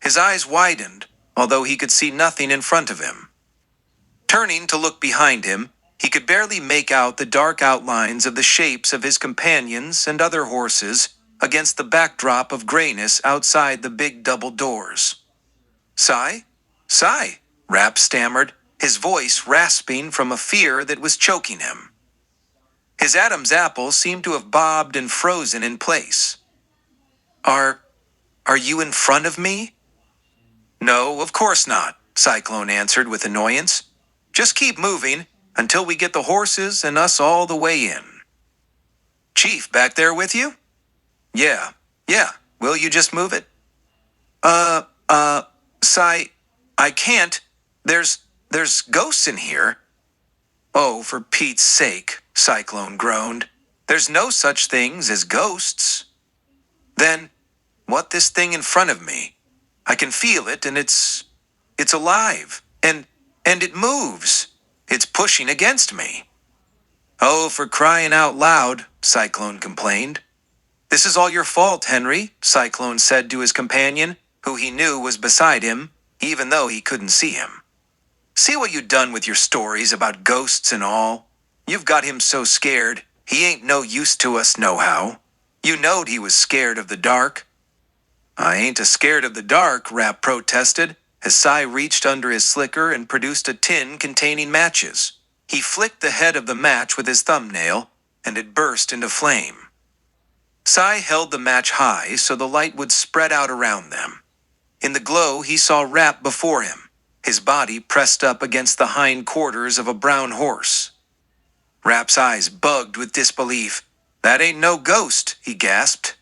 A: His eyes widened, although he could see nothing in front of him. Turning to look behind him, he could barely make out the dark outlines of the shapes of his companions and other horses against the backdrop of grayness outside the big double doors. "Cy? Cy?" Rap stammered, his voice rasping from a fear that was choking him. His Adam's apple seemed to have bobbed and frozen in place. Are you in front of me?" "No, of course not," Cyclone answered with annoyance. "Just keep moving until we get the horses and us all the way in." "Chief back there with you?" Yeah. Will you just move it?" Cy, I can't. There's ghosts in here." "Oh, for Pete's sake," Cyclone groaned. "There's no such things as ghosts." "Then, what this thing in front of me? I can feel it, and it's alive, and it moves. It's pushing against me." "Oh, for crying out loud," Cyclone complained. "This is all your fault, Henry," Cyclone said to his companion, who he knew was beside him, even though he couldn't see him. "See what you done with your stories about ghosts and all? You've got him so scared, he ain't no use to us nohow. You knowed he was scared of the dark." "I ain't a scared of the dark," Rap protested, as Cy reached under his slicker and produced a tin containing matches. He flicked the head of the match with his thumbnail, and it burst into flame. Cy held the match high so the light would spread out around them. In the glow, he saw Rap before him, his body pressed up against the hind quarters of a brown horse. Rap's eyes bugged with disbelief. "That ain't no ghost," he gasped.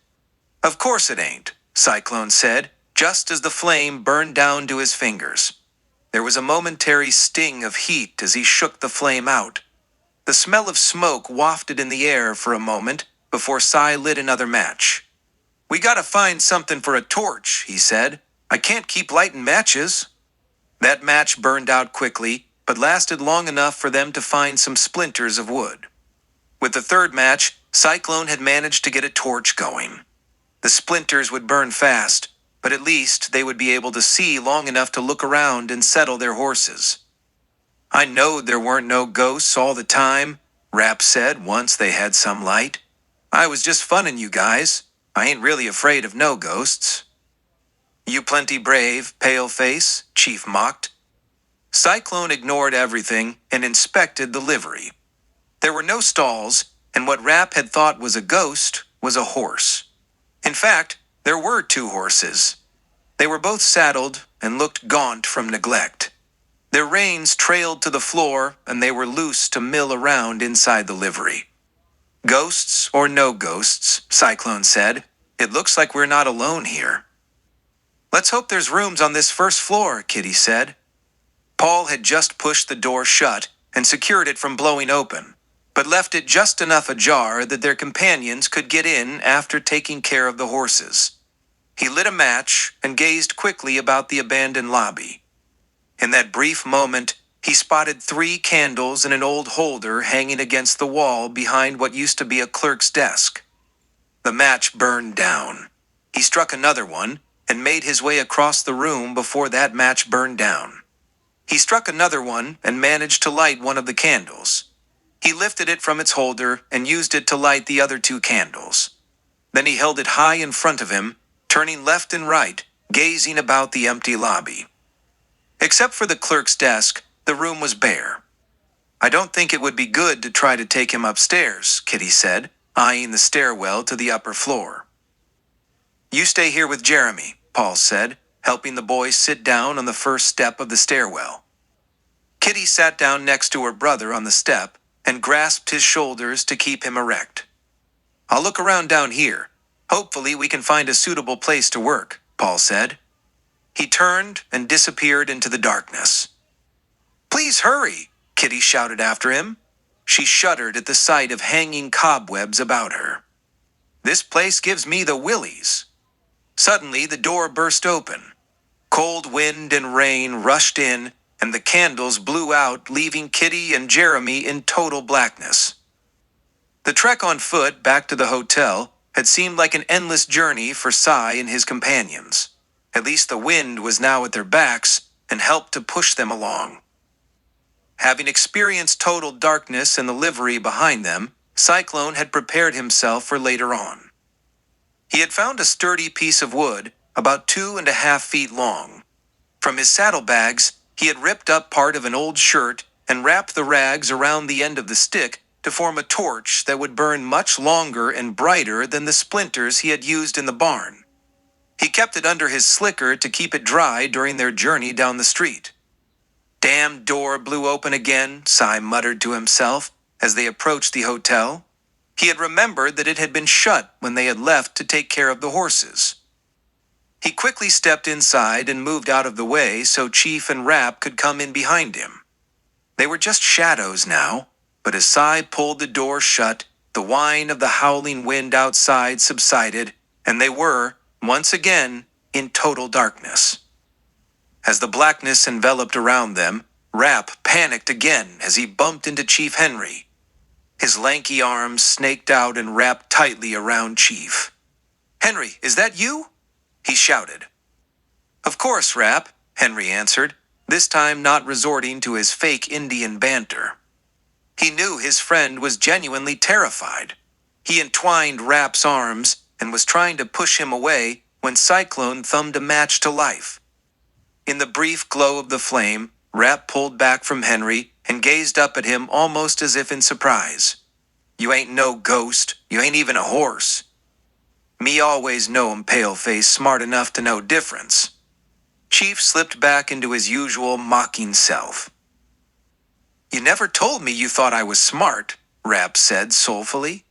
A: "Of course it ain't," Cyclone said, just as the flame burned down to his fingers. There was a momentary sting of heat as he shook the flame out. The smell of smoke wafted in the air for a moment before Cy lit another match. "We gotta find something for a torch," he said. "I can't keep lighting matches." That match burned out quickly, but lasted long enough for them to find some splinters of wood. With the third match, Cyclone had managed to get a torch going. The splinters would burn fast, but at least they would be able to see long enough to look around and settle their horses. "I knowed there weren't no ghosts all the time," Rap said once they had some light. "I was just funnin' you guys. I ain't really afraid of no ghosts." "You plenty brave, paleface," Chief mocked. Cyclone ignored everything and inspected the livery. There were no stalls, and what Rap had thought was a ghost was a horse. In fact, there were two horses. They were both saddled and looked gaunt from neglect. Their reins trailed to the floor, and they were loose to mill around inside the livery. "Ghosts or no ghosts," Cyclone said, "it looks like we're not alone here." "Let's hope there's rooms on this first floor," Kitty said. Paul had just pushed the door shut and secured it from blowing open, but left it just enough ajar that their companions could get in after taking care of the horses. He lit a match and gazed quickly about the abandoned lobby. In that brief moment, he spotted 3 candles in an old holder hanging against the wall behind what used to be a clerk's desk. The match burned down. He struck another one and made his way across the room before that match burned down. He struck another one and managed to light one of the candles. He lifted it from its holder and used it to light the other 2 candles. Then he held it high in front of him, turning left and right, gazing about the empty lobby. Except for the clerk's desk, the room was bare. "I don't think it would be good to try to take him upstairs," Kitty said, eyeing the stairwell to the upper floor. "You stay here with Jeremy," Paul said, helping the boy sit down on the first step of the stairwell. Kitty sat down next to her brother on the step and grasped his shoulders to keep him erect. "I'll look around down here. Hopefully we can find a suitable place to work," Paul said. He turned and disappeared into the darkness. "Please hurry," Kitty shouted after him. She shuddered at the sight of hanging cobwebs about her. "This place gives me the willies." Suddenly the door burst open. Cold wind and rain rushed in, and the candles blew out, leaving Kitty and Jeremy in total blackness. The trek on foot back to the hotel had seemed like an endless journey for Cy and his companions. At least the wind was now at their backs and helped to push them along. Having experienced total darkness in the livery behind them, Cyclone had prepared himself for later on. He had found a sturdy piece of wood about 2.5 feet long. From his saddlebags, he had ripped up part of an old shirt and wrapped the rags around the end of the stick to form a torch that would burn much longer and brighter than the splinters he had used in the barn. He kept it under his slicker to keep it dry during their journey down the street. "Damn door blew open again," Cy muttered to himself as they approached the hotel. He had remembered that it had been shut when they had left to take care of the horses. He quickly stepped inside and moved out of the way so Chief and Rap could come in behind him. They were just shadows now, but as Cy pulled the door shut, the whine of the howling wind outside subsided, and they were, once again, in total darkness. As the blackness enveloped around them, Rap panicked again as he bumped into Chief Henry. His lanky arms snaked out and wrapped tightly around Chief. "Henry, is that you?" he shouted. "Of course, Rap," Henry answered, this time not resorting to his fake Indian banter. He knew his friend was genuinely terrified. He entwined Rap's arms and was trying to push him away when Cyclone thumbed a match to life. In the brief glow of the flame, Rap pulled back from Henry and gazed up at him almost as if in surprise. "You ain't no ghost. You ain't even a horse." "Me always know 'em, paleface, smart enough to know difference." Chief slipped back into his usual mocking self. "You never told me you thought I was smart," Rap said soulfully.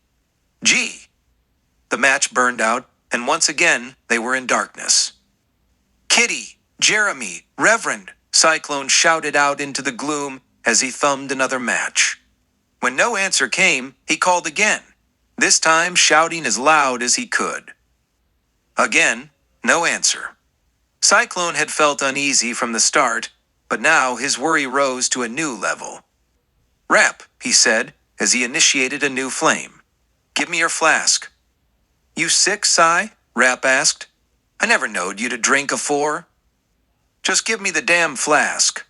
A: "Gee." The match burned out, and once again they were in darkness. "Kitty, Jeremy, Reverend," Cyclone shouted out into the gloom as he thumbed another match. When no answer came, he called again, this time shouting as loud as he could. Again, no answer. Cyclone had felt uneasy from the start, but now his worry rose to a new level. "Rap," he said, as he initiated a new flame. "Give me your flask." "You sick, Cy?" Rap asked. "I never knowed you to drink afore." "Just give me the damn flask."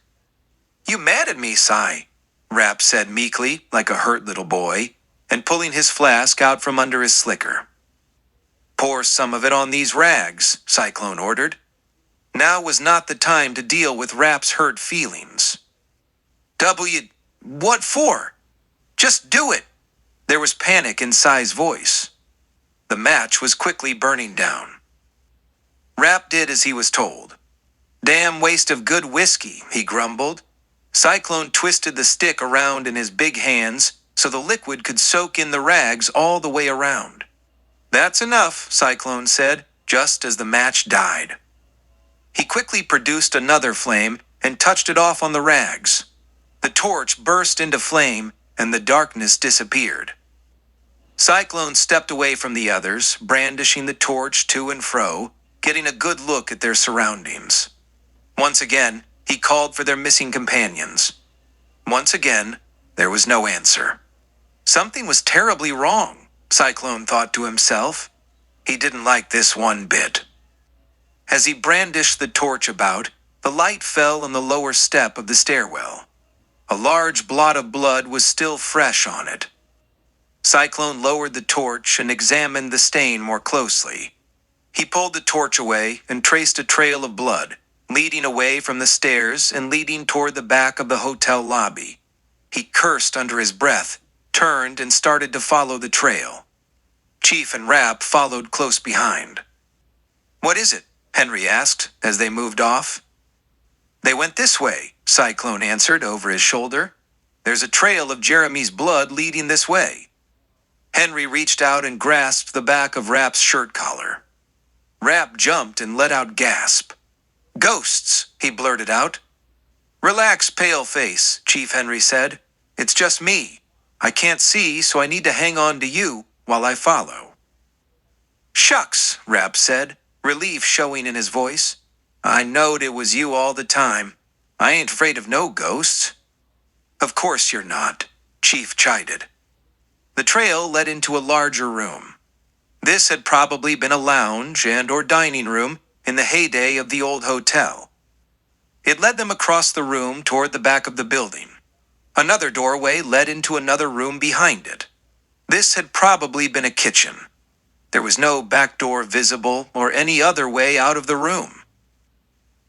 A: "You mad at me, Cy?" Rap said meekly, like a hurt little boy, and pulling his flask out from under his slicker. "Pour some of it on these rags," Cyclone ordered. Now was not the time to deal with Rap's hurt feelings. What for? Just do it." There was panic in Cy's voice. The match was quickly burning down. Rap did as he was told. "Damn waste of good whiskey," he grumbled. Cyclone twisted the stick around in his big hands so the liquid could soak in the rags all the way around. "That's enough," Cyclone said, just as the match died. He quickly produced another flame and touched it off on the rags. The torch burst into flame and the darkness disappeared. Cyclone stepped away from the others, brandishing the torch to and fro, getting a good look at their surroundings. Once again, he called for their missing companions. Once again, there was no answer. Something was terribly wrong, Cyclone thought to himself. He didn't like this one bit. As he brandished the torch about, the light fell on the lower step of the stairwell. A large blot of blood was still fresh on it. Cyclone lowered the torch and examined the stain more closely. He pulled the torch away and traced a trail of blood, leading away from the stairs and leading toward the back of the hotel lobby. He cursed under his breath, turned and started to follow the trail. Chief and Rap followed close behind. "What is it?" Henry asked as they moved off. "They went this way," Cyclone answered over his shoulder. There's a trail of Jeremy's blood leading this way. Henry reached out and grasped the back of Rap's shirt collar. Rap jumped and let out a gasp. Ghosts, he blurted out. Relax, paleface, Chief Henry said. It's just me. I can't see, so I need to hang on to you while I follow. Shucks, Rap said, relief showing in his voice. I knowed it was you all the time. I ain't afraid of no ghosts. Of course you're not, Chief chided. The trail led into a larger room. This had probably been a lounge and or dining room in the heyday of the old hotel. It led them across the room toward the back of the building. Another doorway led into another room behind it. This had probably been a kitchen. There was no back door visible or any other way out of the room.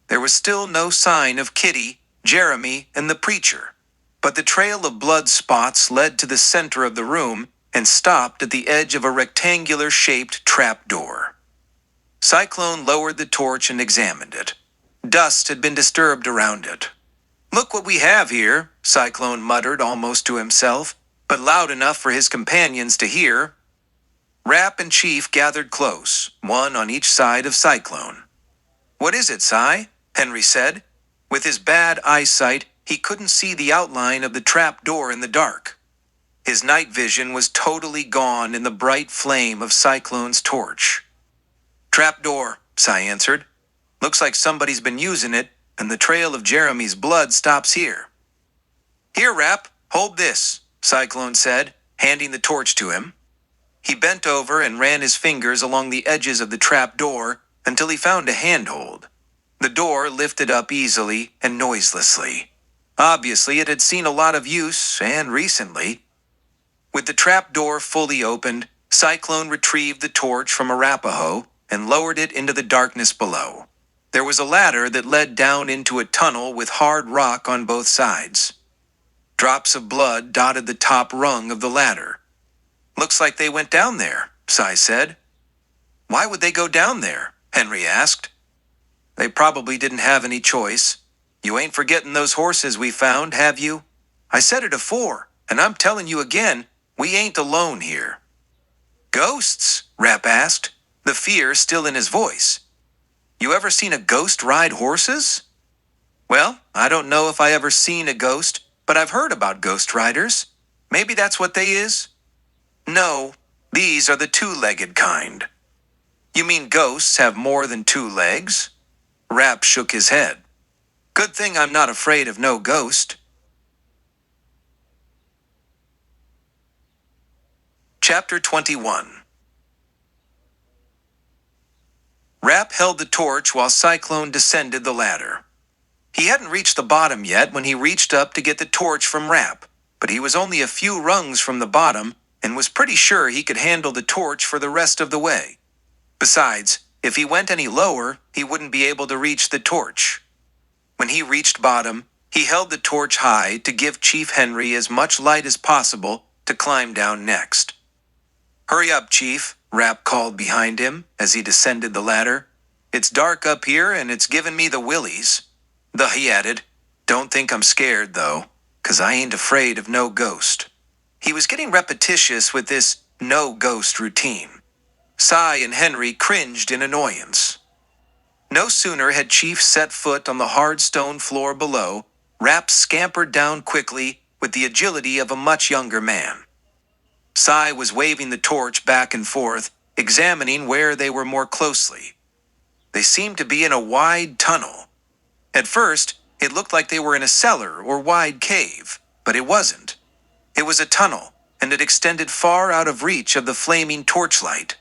A: There was still no sign of Kitty, Jeremy, and the preacher, but the trail of blood spots led to the center of the room and stopped at the edge of a rectangular-shaped trap door. Cyclone lowered the torch and examined it. Dust had been disturbed around it. Look what we have here, Cyclone muttered almost to himself, but loud enough for his companions to hear. Rap and Chief gathered close, one on each side of Cyclone. What is it, Cy? Henry said. With his bad eyesight, he couldn't see the outline of the trap door in the dark. His night vision was totally gone in the bright flame of Cyclone's torch. Trap door, Cy answered. Looks like somebody's been using it, and the trail of Jeremy's blood stops here. Here, Rap, hold this, Cyclone said, handing the torch to him. He bent over and ran his fingers along the edges of the trap door until he found a handhold. The door lifted up easily and noiselessly. Obviously, it had seen a lot of use, and recently. With the trap door fully opened, Cyclone retrieved the torch from Arapaho and lowered it into the darkness below. There was a ladder that led down into a tunnel with hard rock on both sides. Drops of blood dotted the top rung of the ladder. Looks like they went down there, Cy said. Why would they go down there? Henry asked. They probably didn't have any choice. You ain't forgetting those horses we found, have you? I said it afore, and I'm telling you again, we ain't alone here. Ghosts? Rap asked, the fear still in his voice. You ever seen a ghost ride horses? Well, I don't know if I ever seen a ghost, but I've heard about ghost riders. Maybe that's what they is? No, these are the two-legged kind. You mean ghosts have more than two legs? Rap shook his head. Good thing I'm not afraid of no ghost. Chapter 21. Rap held the torch while Cyclone descended the ladder. He hadn't reached the bottom yet when he reached up to get the torch from Rap, but he was only a few rungs from the bottom and was pretty sure he could handle the torch for the rest of the way. Besides, if he went any lower, he wouldn't be able to reach the torch. When he reached bottom, he held the torch high to give Chief Henry as much light as possible to climb down next. Hurry up, Chief, Rap called behind him as he descended the ladder. It's dark up here and it's giving me the willies. He added, Don't think I'm scared, though, 'cause I ain't afraid of no ghost. He was getting repetitious with this no-ghost routine. Cy and Henry cringed in annoyance. No sooner had Chief set foot on the hard stone floor below, Rap scampered down quickly with the agility of a much younger man. Cy was waving the torch back and forth, examining where they were more closely. They seemed to be in a wide tunnel. At first, it looked like they were in a cellar or wide cave, but it wasn't. It was a tunnel, and it extended far out of reach of the flaming torchlight.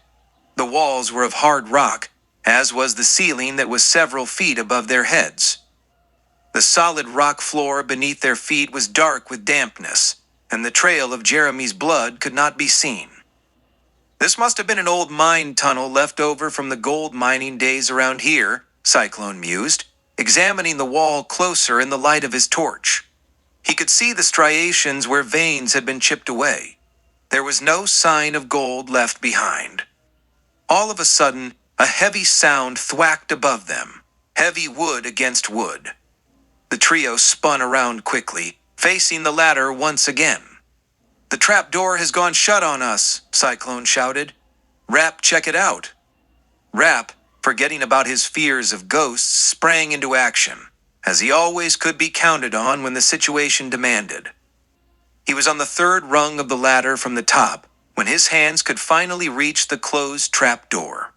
A: The walls were of hard rock, as was the ceiling that was several feet above their heads. The solid rock floor beneath their feet was dark with dampness, and the trail of Jeremy's blood could not be seen. This must have been an old mine tunnel left over from the gold mining days around here, Cyclone mused, examining the wall closer in the light of his torch. He could see the striations where veins had been chipped away. There was no sign of gold left behind. All of a sudden, a heavy sound thwacked above them, heavy wood against wood. The The trio spun around quickly, facing the ladder once again. "The trap door has gone shut on us," Cyclone shouted. "Rap, check it out." Rap, forgetting about his fears of ghosts, sprang into action, as he always could be counted on when the situation demanded. He was on the third rung of the ladder from the top, when his hands could finally reach the closed trap door.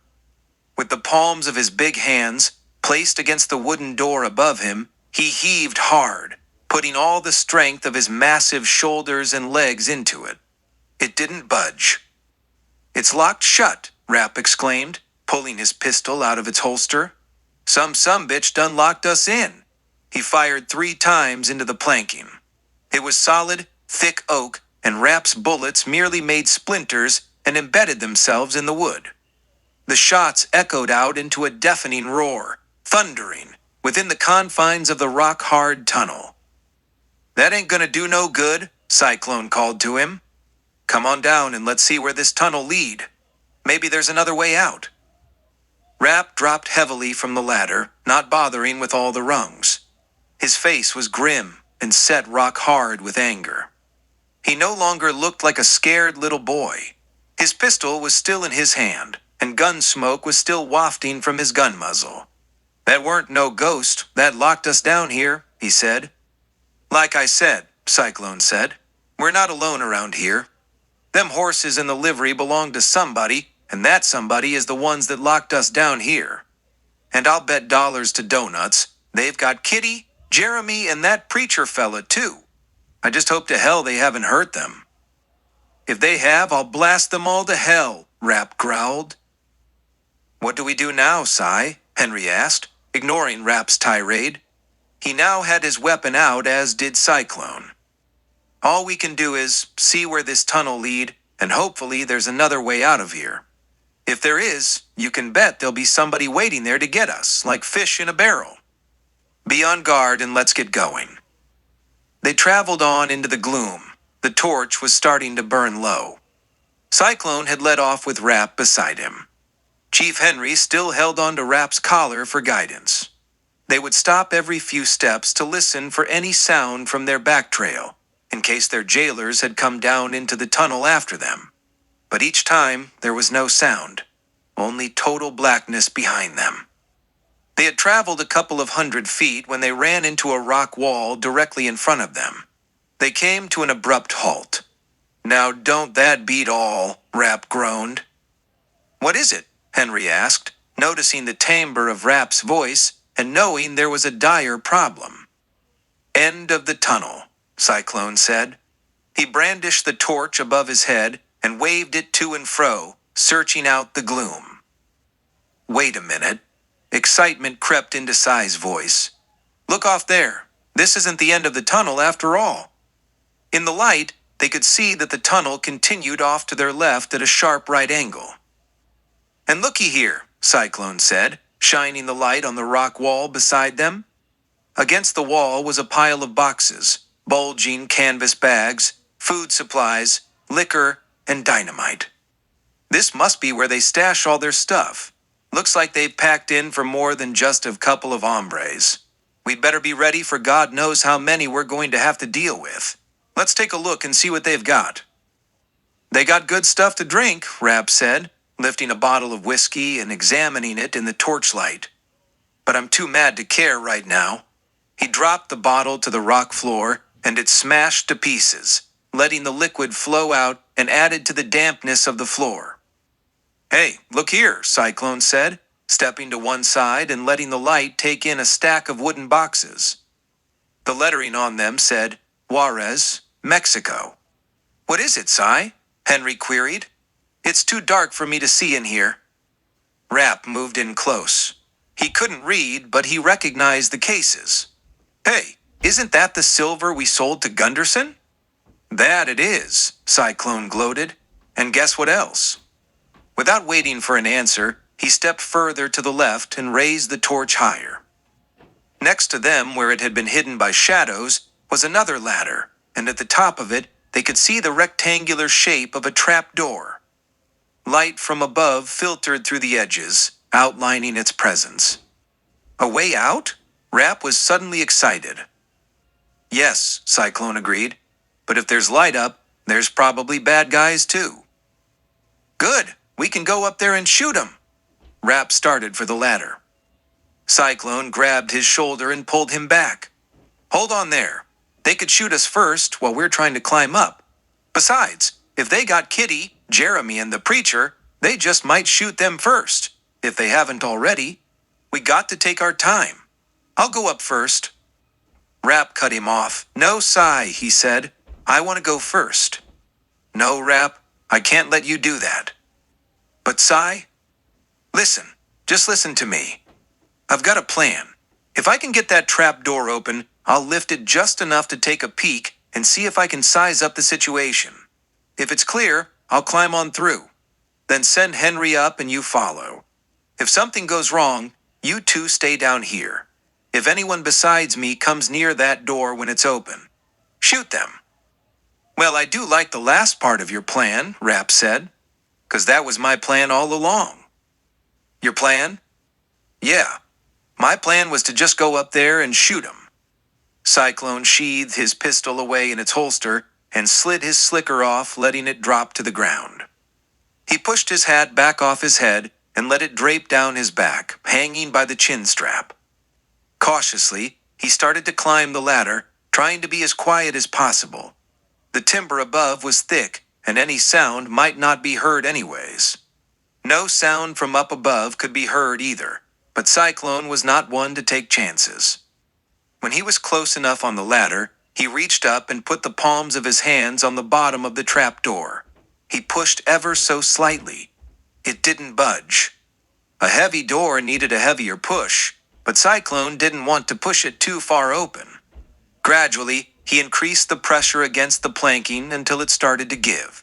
A: With the palms of his big hands placed against the wooden door above him, he heaved hard, putting all the strength of his massive shoulders and legs into it. It didn't budge. "It's locked shut," Rap exclaimed, pulling his pistol out of its holster. Some bitch done locked us in." He fired 3 times into the planking. It was solid, thick oak, and Rap's bullets merely made splinters and embedded themselves in the wood. The shots echoed out into a deafening roar, thundering, within the confines of the rock-hard tunnel. "That ain't gonna do no good," Cyclone called to him. "Come on down and let's see where this tunnel lead. Maybe there's another way out." Rap dropped heavily from the ladder, not bothering with all the rungs. His face was grim and set rock-hard with anger. He no longer looked like a scared little boy. His pistol was still in his hand, and gun smoke was still wafting from his gun muzzle. "That weren't no ghost that locked us down here," he said. "Like I said," Cyclone said, "we're not alone around here. Them horses in the livery belong to somebody, and that somebody is the ones that locked us down here. And I'll bet dollars to donuts they've got Kitty, Jeremy, and that preacher fella too. I just hope to hell they haven't hurt them." "If they have, I'll blast them all to hell," Rap growled. "What do we do now, Cy?" Henry asked, ignoring Rap's tirade. He now had his weapon out, as did Cyclone. "All we can do is see where this tunnel lead, and hopefully there's another way out of here. If there is, you can bet there'll be somebody waiting there to get us, like fish in a barrel. Be on guard and let's get going." They traveled on into the gloom. The torch was starting to burn low. Cyclone had led off with Rap beside him. Chief Henry still held on to Rap's collar for guidance. They would stop every few steps to listen for any sound from their back trail, in case their jailers had come down into the tunnel after them. But each time, there was no sound, only total blackness behind them. They had traveled a couple of 100 feet when they ran into a rock wall directly in front of them. They came to an abrupt halt. "Now don't that beat all," Rap groaned. "What is it?" Henry asked, noticing the timbre of Rap's voice and knowing there was a dire problem. "End of the tunnel," Cyclone said. He brandished the torch above his head and waved it to and fro, searching out the gloom. "Wait a minute." Excitement crept into Cy's voice. "Look off there. This isn't the end of the tunnel after all." In the light, they could see that the tunnel continued off to their left at a sharp right angle. "And looky here," Cyclone said, shining the light on the rock wall beside them. Against the wall was a pile of boxes, bulging canvas bags, food supplies, liquor, and dynamite. "This must be where they stash all their stuff. Looks like they've packed in for more than just a couple of hombres. We'd better be ready for God knows how many we're going to have to deal with. Let's take a look and see what they've got." "They got good stuff to drink," Rap said, lifting a bottle of whiskey and examining it in the torchlight. "But I'm too mad to care right now." He dropped the bottle to the rock floor, and it smashed to pieces, letting the liquid flow out and added to the dampness of the floor. "Hey, look here," Cyclone said, stepping to one side and letting the light take in a stack of wooden boxes. The lettering on them said, "Juarez, Mexico." "What is it, Cy?" Henry queried. "It's too dark for me to see in here." Rap moved in close. He couldn't read, but he recognized the cases. "Hey, isn't that the silver we sold to Gunderson?" "That it is," Cyclone gloated. "And guess what else?" Without waiting for an answer, he stepped further to the left and raised the torch higher. Next to them, where it had been hidden by shadows, was another ladder, and at the top of it, they could see the rectangular shape of a trap door. Light from above filtered through the edges, outlining its presence. "A way out?" Rap was suddenly excited. Yes, Cyclone agreed. But if there's light up, there's probably bad guys too. Good, we can go up there and shoot 'em. Rap started for the ladder. Cyclone grabbed his shoulder and pulled him back. Hold on there. They could shoot us first while we're trying to climb up. Besides, if they got Kitty, Jeremy, and the preacher, they just might shoot them first, if they haven't already. We got to take our time. I'll go up first. Rap cut him off. No, Cy, he said. I want to go first. No, Rap, I can't let you do that. But Cy? Listen, just listen to me. I've got a plan. If I can get that trap door open, I'll lift it just enough to take a peek and see if I can size up the situation. If it's clear, I'll climb on through. Then send Henry up and you follow. If something goes wrong, you two stay down here. If anyone besides me comes near that door when it's open, shoot them. Well, I do like the last part of your plan, Rap said, 'cause that was my plan all along. Your plan? Yeah. My plan was to just go up there and shoot him. Cyclone sheathed his pistol away in its holster and slid his slicker off, letting it drop to the ground. He pushed his hat back off his head and let it drape down his back, hanging by the chin strap. Cautiously, he started to climb the ladder, trying to be as quiet as possible. The timber above was thick, and any sound might not be heard anyways. No sound from up above could be heard either, but Cyclone was not one to take chances. When he was close enough on the ladder, he reached up and put the palms of his hands on the bottom of the trap door. He pushed ever so slightly. It didn't budge. A heavy door needed a heavier push, but Cyclone didn't want to push it too far open. Gradually, he increased the pressure against the planking until it started to give.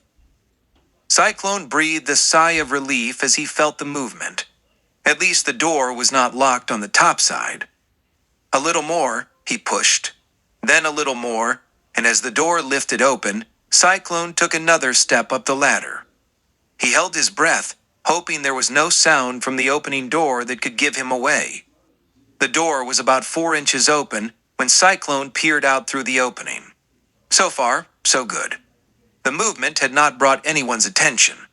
A: Cyclone breathed a sigh of relief as he felt the movement. At least the door was not locked on the top side. A little more, he pushed. Then a little more, and as the door lifted open, Cyclone took another step up the ladder. He held his breath, hoping there was no sound from the opening door that could give him away. The door was about 4 inches open when Cyclone peered out through the opening. So far, so good. The movement had not brought anyone's attention.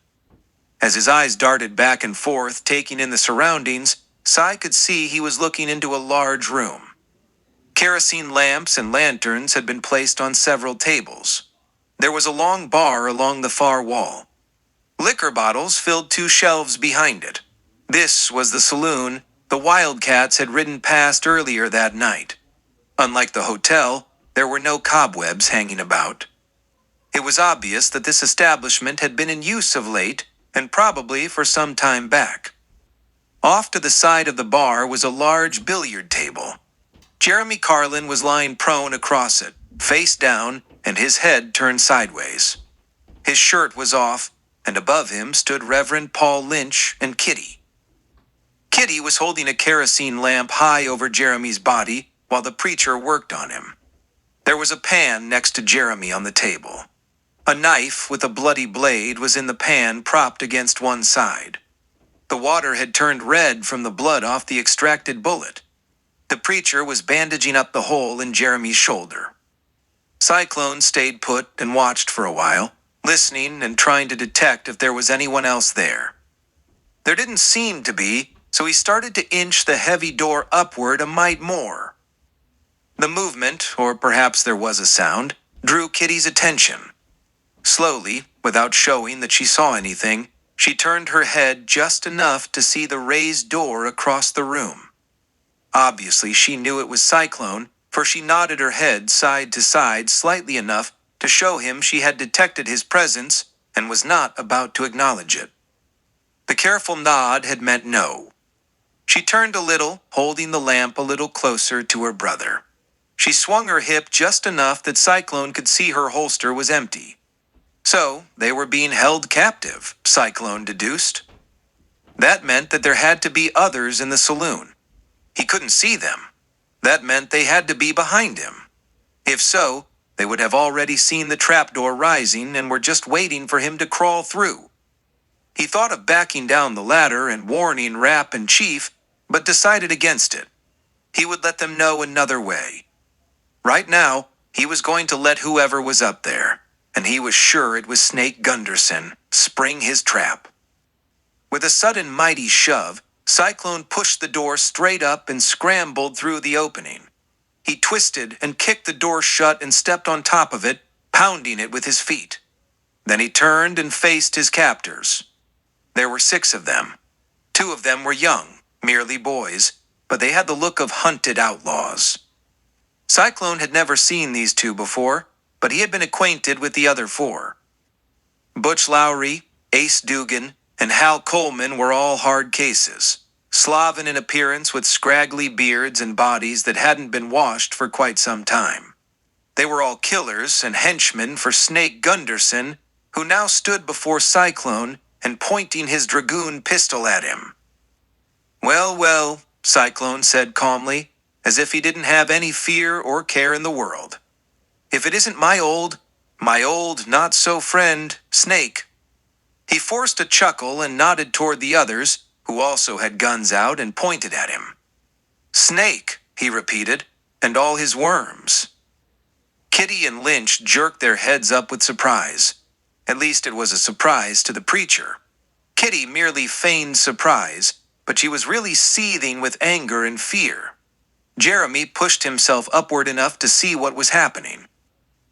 A: As his eyes darted back and forth, taking in the surroundings, Cy could see he was looking into a large room. Kerosene lamps and lanterns had been placed on several tables. There was a long bar along the far wall. Liquor bottles filled 2 shelves behind it. This was the saloon the Wildcats had ridden past earlier that night. Unlike the hotel, there were no cobwebs hanging about. It was obvious that this establishment had been in use of late, and probably for some time back. Off to the side of the bar was a large billiard table. Jeremy Carlin was lying prone across it, face down, and his head turned sideways. His shirt was off, and above him stood Reverend Paul Lynch and Kitty. Kitty was holding a kerosene lamp high over Jeremy's body while the preacher worked on him. There was a pan next to Jeremy on the table. A knife with a bloody blade was in the pan propped against one side. The water had turned red from the blood off the extracted bullet. The preacher was bandaging up the hole in Jeremy's shoulder. Cyclone stayed put and watched for a while, listening and trying to detect if there was anyone else there. There didn't seem to be, so he started to inch the heavy door upward a mite more. The movement, or perhaps there was a sound, drew Kitty's attention. Slowly, without showing that she saw anything, she turned her head just enough to see the raised door across the room. Obviously, she knew it was Cyclone, for she nodded her head side to side slightly enough to show him she had detected his presence and was not about to acknowledge it. The careful nod had meant no. She turned a little, holding the lamp a little closer to her brother. She swung her hip just enough that Cyclone could see her holster was empty. So, they were being held captive, Cyclone deduced. That meant that there had to be others in the saloon. He couldn't see them. That meant they had to be behind him. If so, they would have already seen the trapdoor rising and were just waiting for him to crawl through. He thought of backing down the ladder and warning Rap and Chief, but decided against it. He would let them know another way. Right now, He was going to let whoever was up there, and he was sure it was Snake Gunderson, spring his trap. With a sudden mighty shove, Cyclone pushed the door straight up and scrambled through the opening. He twisted and kicked the door shut and stepped on top of it, pounding it with his feet. Then he turned and faced his captors. There were 6 of them. 2 of them were young, merely boys, but they had the look of hunted outlaws. Cyclone had never seen these 2 before, but he had been acquainted with the other 4. Butch Lowry, Ace Dugan, and Hal Coleman were all hard cases, Slavic in appearance with scraggly beards and bodies that hadn't been washed for quite some time. They were all killers and henchmen for Snake Gunderson, who now stood before Cyclone and pointing his dragoon pistol at him. "Well, well," Cyclone said calmly, as if he didn't have any fear or care in the world. "If it isn't my old not-so-friend, Snake." He forced a chuckle and nodded toward the others, who also had guns out and pointed at him. "Snake," he repeated, "and all his worms." Kitty and Lynch jerked their heads up with surprise. At least it was a surprise to the preacher. Kitty merely feigned surprise, but she was really seething with anger and fear. Jeremy pushed himself upward enough to see what was happening.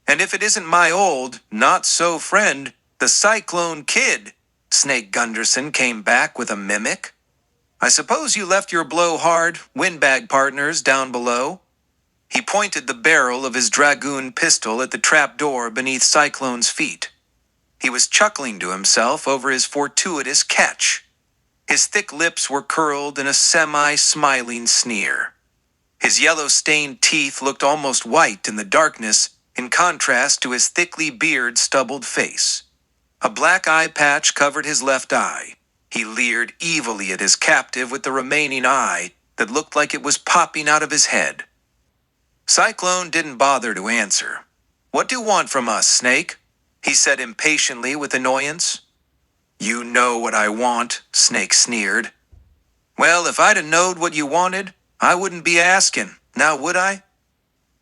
A: "And if it isn't my old, not-so-friend, the Cyclone Kid," Snake Gunderson came back with a mimic. "I suppose you left your blowhard, windbag partners down below?" He pointed the barrel of his dragoon pistol at the trap door beneath Cyclone's feet. He was chuckling to himself over his fortuitous catch. His thick lips were curled in a semi-smiling sneer. His yellow-stained teeth looked almost white in the darkness, in contrast to his thickly beard-stubbled face. A black eye patch covered his left eye. He leered evilly at his captive with the remaining eye that looked like it was popping out of his head. Cyclone didn't bother to answer. "What do you want from us, Snake?" he said impatiently with annoyance. "You know what I want," Snake sneered. "Well, if I'd 'a' knowed what you wanted, I wouldn't be asking, now would I?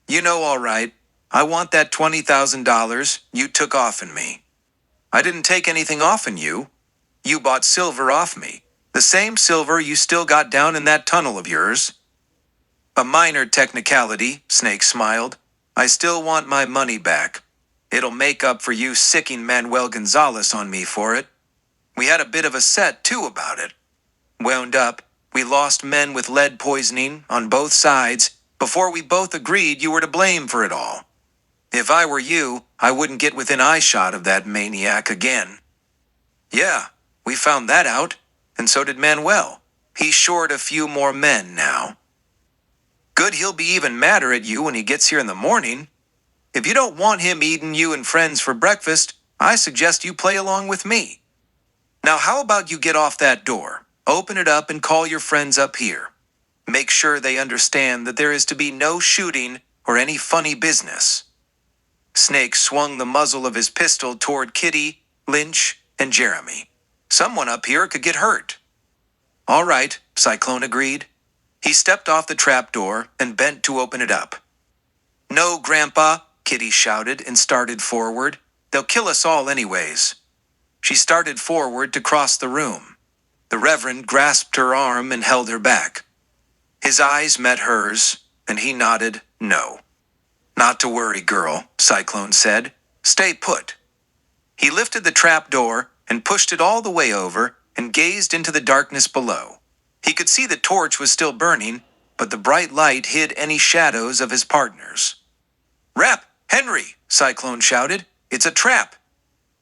A: You know all right, I want that $20,000 you took off'n me." "I didn't take anything off'n you. You bought silver off me, the same silver you still got down in that tunnel of yours." "A minor technicality," Snake smiled. "I still want my money back. It'll make up for you sicking Manuel Gonzalez on me for it. We had a bit of a set, too, about it. Wound up, we lost men with lead poisoning on both sides before we both agreed you were to blame for it all. If I were you, I wouldn't get within eyeshot of that maniac again." "Yeah, we found that out, and so did Manuel. He's short a few more men now." "Good, he'll be even madder at you when he gets here in the morning. If you don't want him eating you and friends for breakfast, I suggest you play along with me. Now how about you get off that door, open it up and call your friends up here. Make sure they understand that there is to be no shooting or any funny business." Snake swung the muzzle of his pistol toward Kitty, Lynch, and Jeremy. "Someone up here could get hurt." "All right," Cyclone agreed. He stepped off the trap door and bent to open it up. "No, Grandpa," Kitty shouted and started forward. "They'll kill us all anyways." She started forward to cross the room. The Reverend grasped her arm and held her back. His eyes met hers, and he nodded no. "Not to worry, girl," Cyclone said. "Stay put." He lifted the trap door and pushed it all the way over and gazed into the darkness below. He could see the torch was still burning, but the bright light hid any shadows of his partners. "Rap! Henry!" Cyclone shouted. "It's a trap.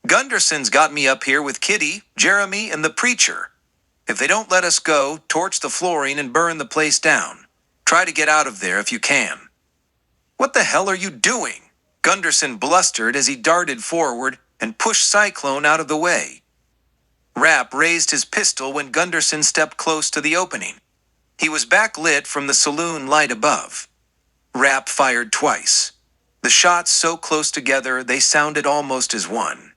A: Gunderson's got me up here with Kitty, Jeremy, and the preacher. If they don't let us go, torch the flooring and burn the place down. Try to get out of there if you can." "What the hell are you doing?" Gunderson blustered as he darted forward and pushed Cyclone out of the way. Rapp raised his pistol when Gunderson stepped close to the opening. He was backlit from the saloon light above. Rapp fired twice. The shots so close together they sounded almost as one.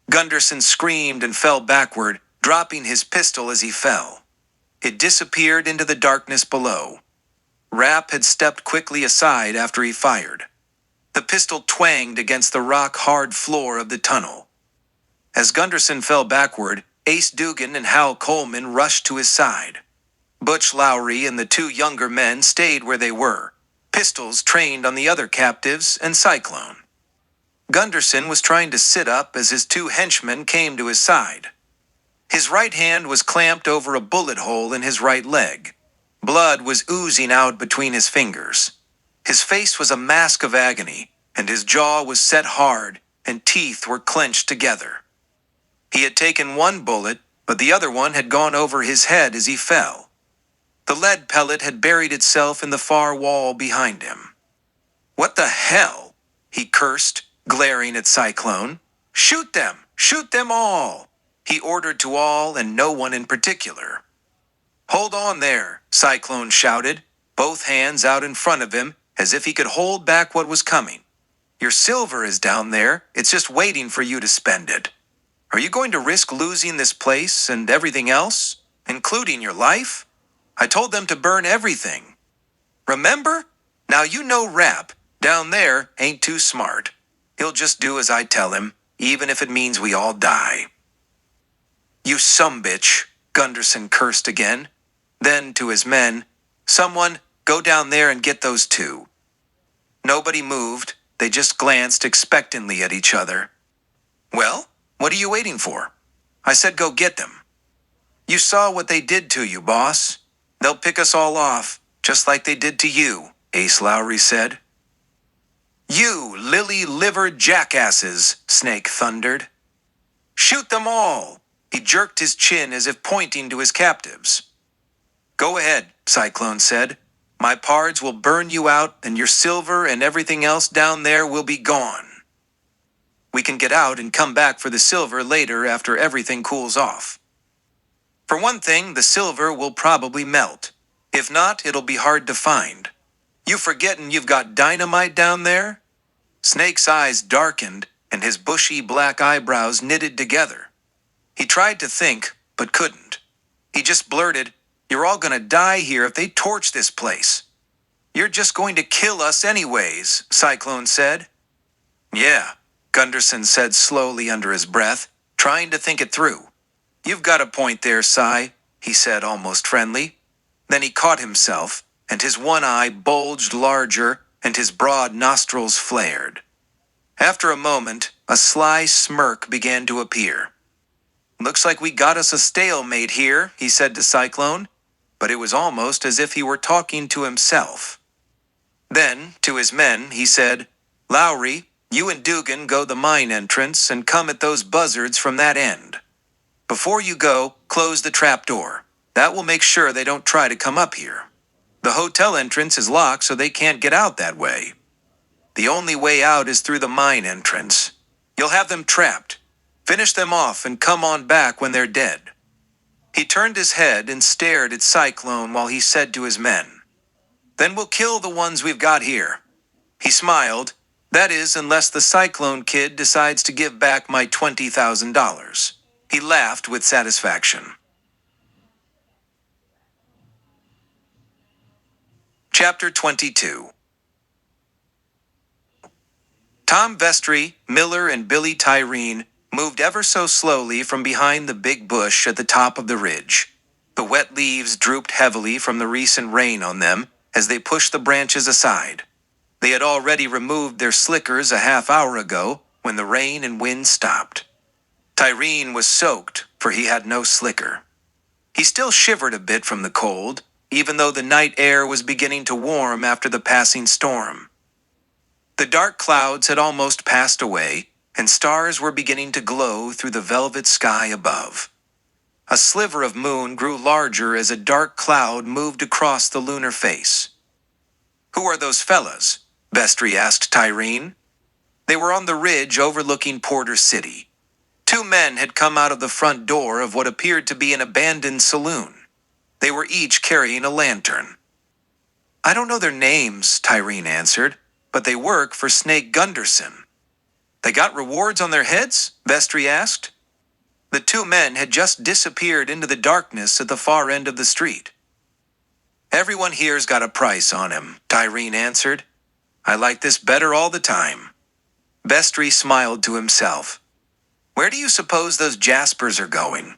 A: Gunderson screamed and fell backward, dropping his pistol as he fell. It disappeared into the darkness below. Rapp had stepped quickly aside after he fired. The pistol twanged against the rock-hard floor of the tunnel. As Gunderson fell backward, Ace Dugan and Hal Coleman rushed to his side. Butch Lowry and the two younger men stayed where they were, pistols trained on the other captives and Cyclone. Gunderson was trying to sit up as his two henchmen came to his side. His right hand was clamped over a bullet hole in his right leg. Blood was oozing out between his fingers. His face was a mask of agony, and his jaw was set hard, and teeth were clenched together. He had taken one bullet, but the other one had gone over his head as he fell. The lead pellet had buried itself in the far wall behind him. "What the hell?" he cursed, glaring at Cyclone. "Shoot them! Shoot them all!" he ordered to all and no one in particular. "Hold on there," Cyclone shouted, both hands out in front of him as if he could hold back what was coming. "Your silver is down there. It's just waiting for you to spend it. Are you going to risk losing this place and everything else, including your life? I told them to burn everything. Remember? Now you know Rap, down there, ain't too smart. He'll just do as I tell him, even if it means we all die." "You sumbitch," Gunderson cursed again. Then to his men, "Someone, go down there and get those two." Nobody moved. They just glanced expectantly at each other. "Well, what are you waiting for? I said go get them." "You saw what they did to you, boss. They'll pick us all off, just like they did to you," Ace Lowry said. "You lily-livered jackasses," Snake thundered. "Shoot them all!" He jerked his chin as if pointing to his captives. "Go ahead," Cyclone said. "My pards will burn you out, and your silver and everything else down there will be gone. We can get out and come back for the silver later after everything cools off. For one thing, the silver will probably melt. If not, it'll be hard to find. You forgetting you've got dynamite down there?" Snake's eyes darkened, and his bushy black eyebrows knitted together. He tried to think, but couldn't. He just blurted, "You're all gonna die here if they torch this place." "You're just going to kill us anyways," Cyclone said. "Yeah," Gunderson said slowly under his breath, trying to think it through. "You've got a point there, Cy," he said almost friendly. Then he caught himself, and his one eye bulged larger, and his broad nostrils flared. After a moment, a sly smirk began to appear. "Looks like we got us a stalemate here," he said to Cyclone, but it was almost as if he were talking to himself. Then, to his men, he said, "Lowry, you and Dugan go the mine entrance and come at those buzzards from that end. Before you go, close the trapdoor. That will make sure they don't try to come up here. The hotel entrance is locked so they can't get out that way. The only way out is through the mine entrance. You'll have them trapped. Finish them off and come on back when they're dead." He turned his head and stared at Cyclone while he said to his men, "Then we'll kill the ones we've got here." He smiled. "That is, unless the Cyclone Kid decides to give back my $20,000. He laughed with satisfaction. Chapter 22. Tom Vestry, Miller, and Billy Tyreen moved ever so slowly from behind the big bush at the top of the ridge. The wet leaves drooped heavily from the recent rain on them as they pushed the branches aside. They had already removed their slickers a half hour ago when the rain and wind stopped. Tyreen was soaked, for he had no slicker. He still shivered a bit from the cold, even though the night air was beginning to warm after the passing storm. The dark clouds had almost passed away, and stars were beginning to glow through the velvet sky above. A sliver of moon grew larger as a dark cloud moved across the lunar face. "Who are those fellas?" Vestry asked Tyreen. They were on the ridge overlooking Porter City. Two men had come out of the front door of what appeared to be an abandoned saloon. They were each carrying a lantern. "I don't know their names," Tyreen answered, "but they work for Snake Gunderson." "They got rewards on their heads?" Vestry asked. The two men had just disappeared into the darkness at the far end of the street. "Everyone here's got a price on him," Tyreen answered. I like this better all the time. Vestry smiled to himself. Where do you suppose those Jaspers are going?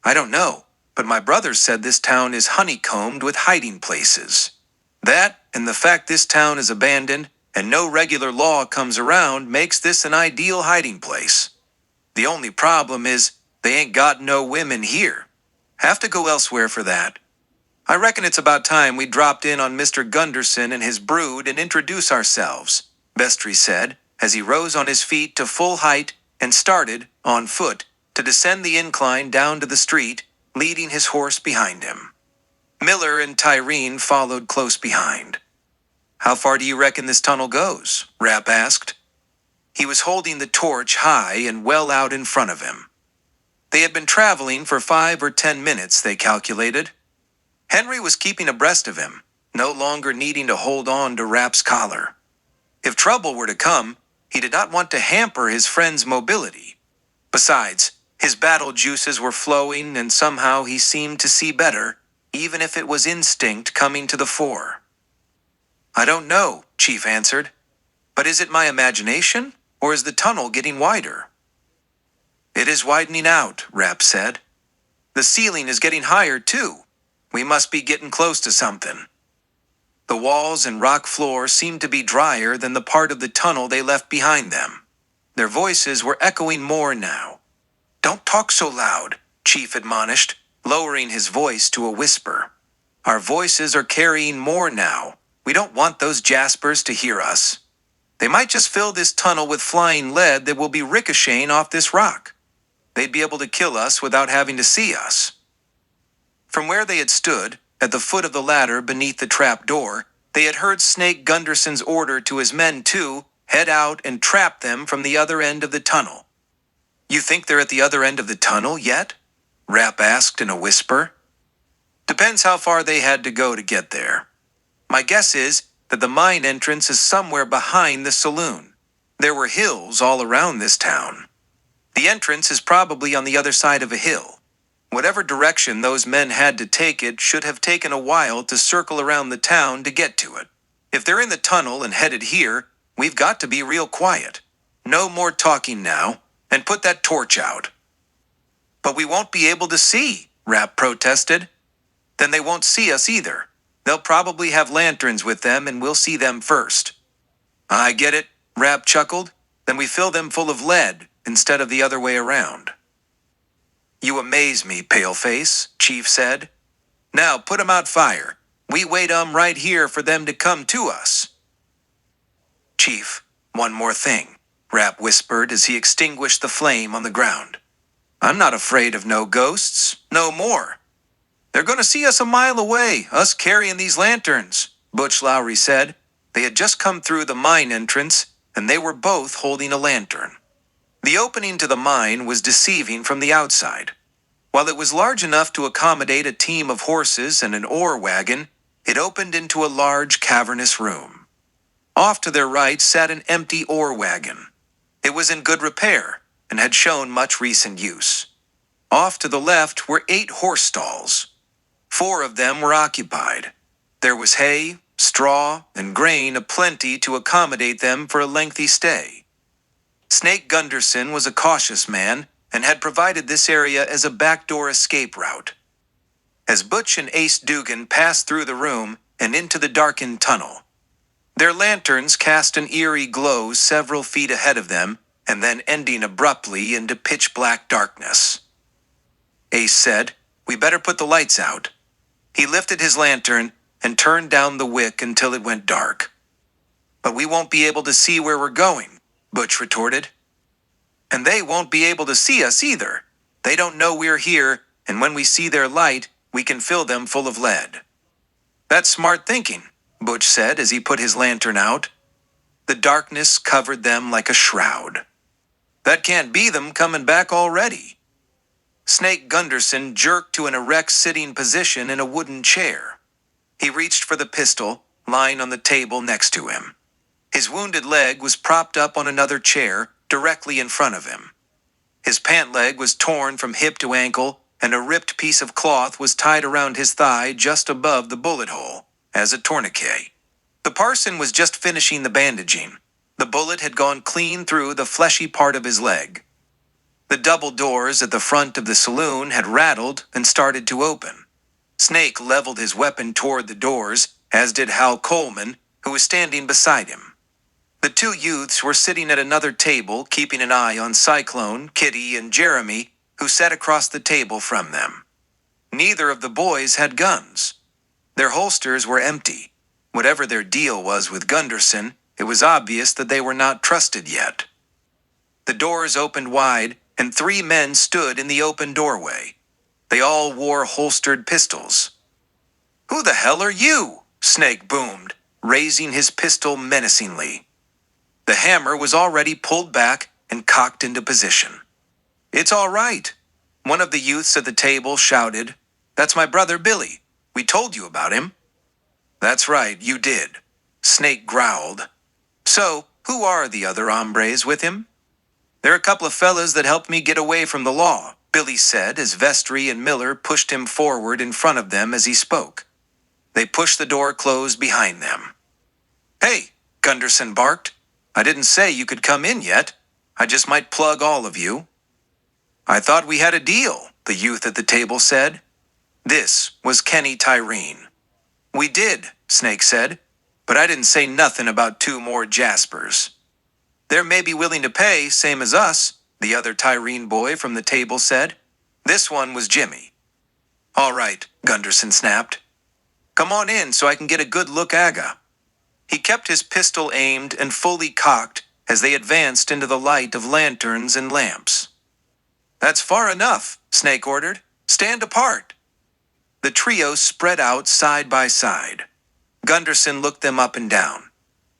A: I don't know, but my brother said this town is honeycombed with hiding places. That, and the fact this town is abandoned and no regular law comes around, makes this an ideal hiding place. The only problem is, they ain't got no women here. Have to go elsewhere for that. I reckon it's about time we dropped in on Mr. Gunderson and his brood and introduce ourselves, Vestry said, as he rose on his feet to full height and started, on foot, to descend the incline down to the street, leading his horse behind him. Miller and Tyreen followed close behind. How far do you reckon this tunnel goes? Rapp asked. He was holding the torch high and well out in front of him. They had been traveling for 5 or 10 minutes, they calculated. Henry was keeping abreast of him, no longer needing to hold on to Rapp's collar. If trouble were to come, he did not want to hamper his friend's mobility. Besides, his battle juices were flowing and somehow he seemed to see better, even if it was instinct coming to the fore. I don't know, Chief answered. But is it my imagination, or is the tunnel getting wider? It is widening out, Rapp said. The ceiling is getting higher, too. We must be getting close to something. The walls and rock floor seemed to be drier than the part of the tunnel they left behind them. Their voices were echoing more now. Don't talk so loud, Chief admonished, lowering his voice to a whisper. Our voices are carrying more now. We don't want those Jaspers to hear us. They might just fill this tunnel with flying lead that will be ricocheting off this rock. They'd be able to kill us without having to see us. From where they had stood, at the foot of the ladder beneath the trap door, they had heard Snake Gunderson's order to his men to head out and trap them from the other end of the tunnel. You think they're at the other end of the tunnel yet? Rapp asked in a whisper. Depends how far they had to go to get there. My guess is that the mine entrance is somewhere behind the saloon. There were hills all around this town. The entrance is probably on the other side of a hill. Whatever direction those men had to take, it should have taken a while to circle around the town to get to it. If they're in the tunnel and headed here, we've got to be real quiet. No more talking now, and put that torch out. But we won't be able to see, Rapp protested. Then they won't see us either. They'll probably have lanterns with them and we'll see them first. I get it, Rapp chuckled. Then we fill them full of lead instead of the other way around. You amaze me, Paleface, Chief said. Now put 'em out fire. We wait right here for them to come to us. Chief, one more thing, Rapp whispered as he extinguished the flame on the ground. I'm not afraid of no ghosts, no more. They're going to see us a mile away, us carrying these lanterns, Butch Lowry said. They had just come through the mine entrance, and they were both holding a lantern. The opening to the mine was deceiving from the outside. While it was large enough to accommodate a team of horses and an ore wagon, it opened into a large cavernous room. Off to their right sat an empty ore wagon. It was in good repair and had shown much recent use. Off to the left were 8 horse stalls. 4 of them were occupied. There was hay, straw, and grain aplenty to accommodate them for a lengthy stay. Snake Gunderson was a cautious man and had provided this area as a backdoor escape route. As Butch and Ace Dugan passed through the room and into the darkened tunnel, their lanterns cast an eerie glow several feet ahead of them and then ending abruptly into pitch-black darkness. Ace said, "We better put the lights out." He lifted his lantern and turned down the wick until it went dark. "But we won't be able to see where we're going," Butch retorted. "And they won't be able to see us either. They don't know we're here, and when we see their light, we can fill them full of lead." "That's smart thinking," Butch said as he put his lantern out. The darkness covered them like a shroud. "That can't be them coming back already." Snake Gunderson jerked to an erect sitting position in a wooden chair. He reached for the pistol, lying on the table next to him. His wounded leg was propped up on another chair, directly in front of him. His pant leg was torn from hip to ankle, and a ripped piece of cloth was tied around his thigh just above the bullet hole, as a tourniquet. The parson was just finishing the bandaging. The bullet had gone clean through the fleshy part of his leg. The double doors at the front of the saloon had rattled and started to open. Snake leveled his weapon toward the doors, as did Hal Coleman, who was standing beside him. The two youths were sitting at another table, keeping an eye on Cyclone, Kitty, and Jeremy, who sat across the table from them. Neither of the boys had guns. Their holsters were empty. Whatever their deal was with Gunderson, it was obvious that they were not trusted yet. The doors opened wide, and 3 men stood in the open doorway. They all wore holstered pistols. "Who the hell are you?" Snake boomed, raising his pistol menacingly. The hammer was already pulled back and cocked into position. "It's all right," one of the youths at the table shouted. "That's my brother Billy. We told you about him." "That's right, you did," Snake growled. "So, who are the other hombres with him?" "They're a couple of fellas that helped me get away from the law," Billy said as Vestry and Miller pushed him forward in front of them as he spoke. They pushed the door closed behind them. "Hey," Gunderson barked. "I didn't say you could come in yet. I just might plug all of you." "I thought we had a deal," the youth at the table said. This was Kenny Tyreen. "We did," Snake said, "but I didn't say nothing about 2 more Jaspers." "They're maybe willing to pay, same as us," the other Tyreen boy from the table said. This one was Jimmy. "All right," Gunderson snapped. "Come on in so I can get a good look aga." He kept his pistol aimed and fully cocked as they advanced into the light of lanterns and lamps. "That's far enough," Snake ordered. "Stand apart." The trio spread out side by side. Gunderson looked them up and down.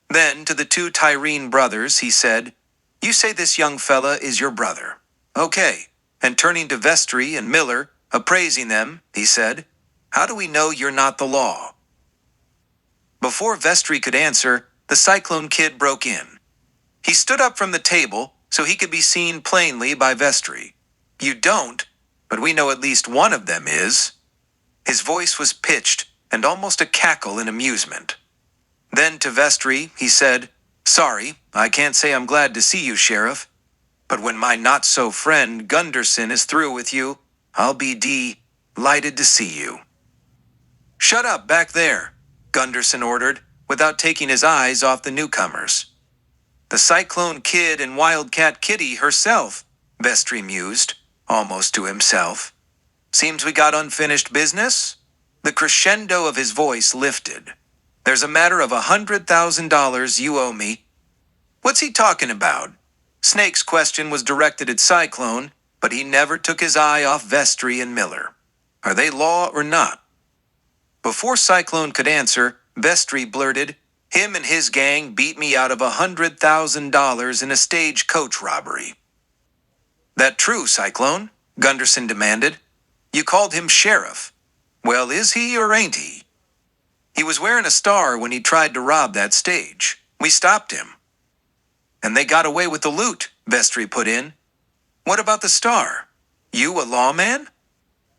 A: Then, to the 2 Tyreen brothers, he said, "You say this young fella is your brother. Okay." And turning to Vestry and Miller, appraising them, he said, "How do we know you're not the law?" Before Vestry could answer, the Cyclone Kid broke in. He stood up from the table so he could be seen plainly by Vestry. "You don't, but we know at least one of them is." His voice was pitched and almost a cackle in amusement. Then to Vestry, he said, "Sorry, I can't say I'm glad to see you, Sheriff. But when my not-so-friend Gunderson is through with you, I'll be delighted to see you." "Shut up back there," Gunderson ordered, without taking his eyes off the newcomers. "The Cyclone Kid and Wildcat Kitty herself," Vestry mused, almost to himself. "Seems we got unfinished business?" The crescendo of his voice lifted. "There's a matter of $100,000 you owe me." "What's he talking about?" Snake's question was directed at Cyclone, but he never took his eye off Vestry and Miller. "Are they law or not?" Before Cyclone could answer, Vestry blurted, "Him and his gang beat me out of $100,000 in a stagecoach robbery." "That true, Cyclone?" Gunderson demanded. "You called him sheriff. Well, is he or ain't he?" "He was wearing a star when he tried to rob that stage. We stopped him." "And they got away with the loot," Vestry put in. "What about the star? You a lawman?"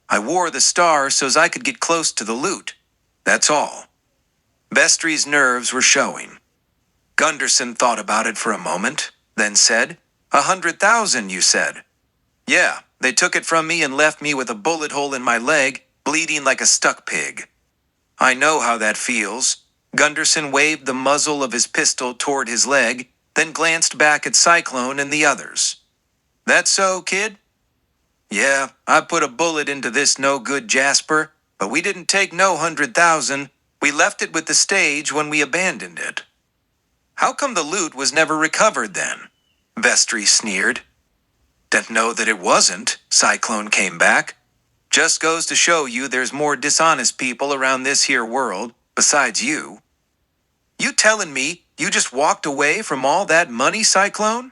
A: "I wore the star so's I could get close to the loot. That's all." Vestry's nerves were showing. Gunderson thought about it for a moment, then said, $100,000, you said?" "Yeah, they took it from me and left me with a bullet hole in my leg, bleeding like a stuck pig." "I know how that feels." Gunderson waved the muzzle of his pistol toward his leg, then glanced back at Cyclone and the others. "That so, kid?" "Yeah, I put a bullet into this no-good Jasper, but we didn't take no 100,000. We left it with the stage when we abandoned it." "How come the loot was never recovered then?" Vestry sneered. "Didn't know that it wasn't," Cyclone came back. "Just goes to show you there's more dishonest people around this here world, besides you." "You telling me you just walked away from all that money, Cyclone?"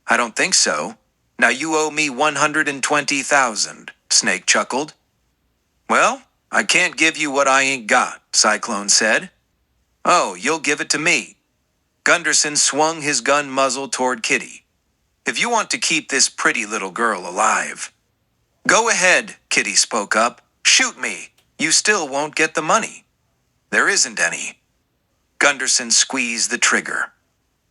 A: "I don't think so. Now you owe me 120,000, Snake chuckled. "Well, I can't give you what I ain't got," Cyclone said. "Oh, you'll give it to me." Gunderson swung his gun muzzle toward Kitty. "If you want to keep this pretty little girl alive." "Go ahead," Kitty spoke up. "Shoot me. You still won't get the money." "There isn't any." Gunderson squeezed the trigger.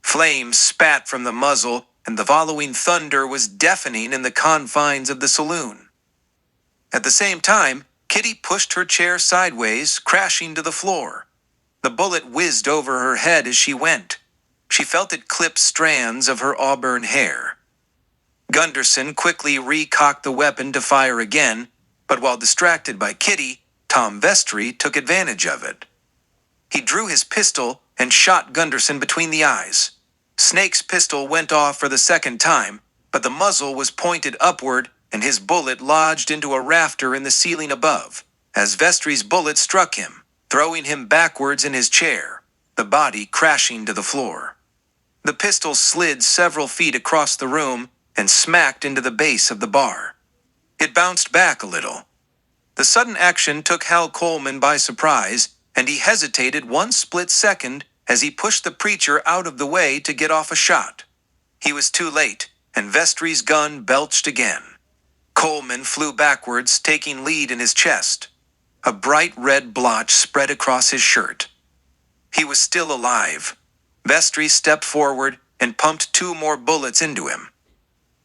A: Flames spat from the muzzle, and the following thunder was deafening in the confines of the saloon. At the same time, Kitty pushed her chair sideways, crashing to the floor. The bullet whizzed over her head as she went. She felt it clip strands of her auburn hair. Gunderson quickly recocked the weapon to fire again, but while distracted by Kitty, Tom Vestry took advantage of it. He drew his pistol and shot Gunderson between the eyes. Snake's pistol went off for the second time, but the muzzle was pointed upward and his bullet lodged into a rafter in the ceiling above, as Vestry's bullet struck him, throwing him backwards in his chair, the body crashing to the floor. The pistol slid several feet across the room and smacked into the base of the bar. It bounced back a little. The sudden action took Hal Coleman by surprise, and he hesitated one split second as he pushed the preacher out of the way to get off a shot. He was too late, and Vestry's gun belched again. Coleman flew backwards, taking lead in his chest. A bright red blotch spread across his shirt. He was still alive. Vestry stepped forward and pumped 2 more bullets into him.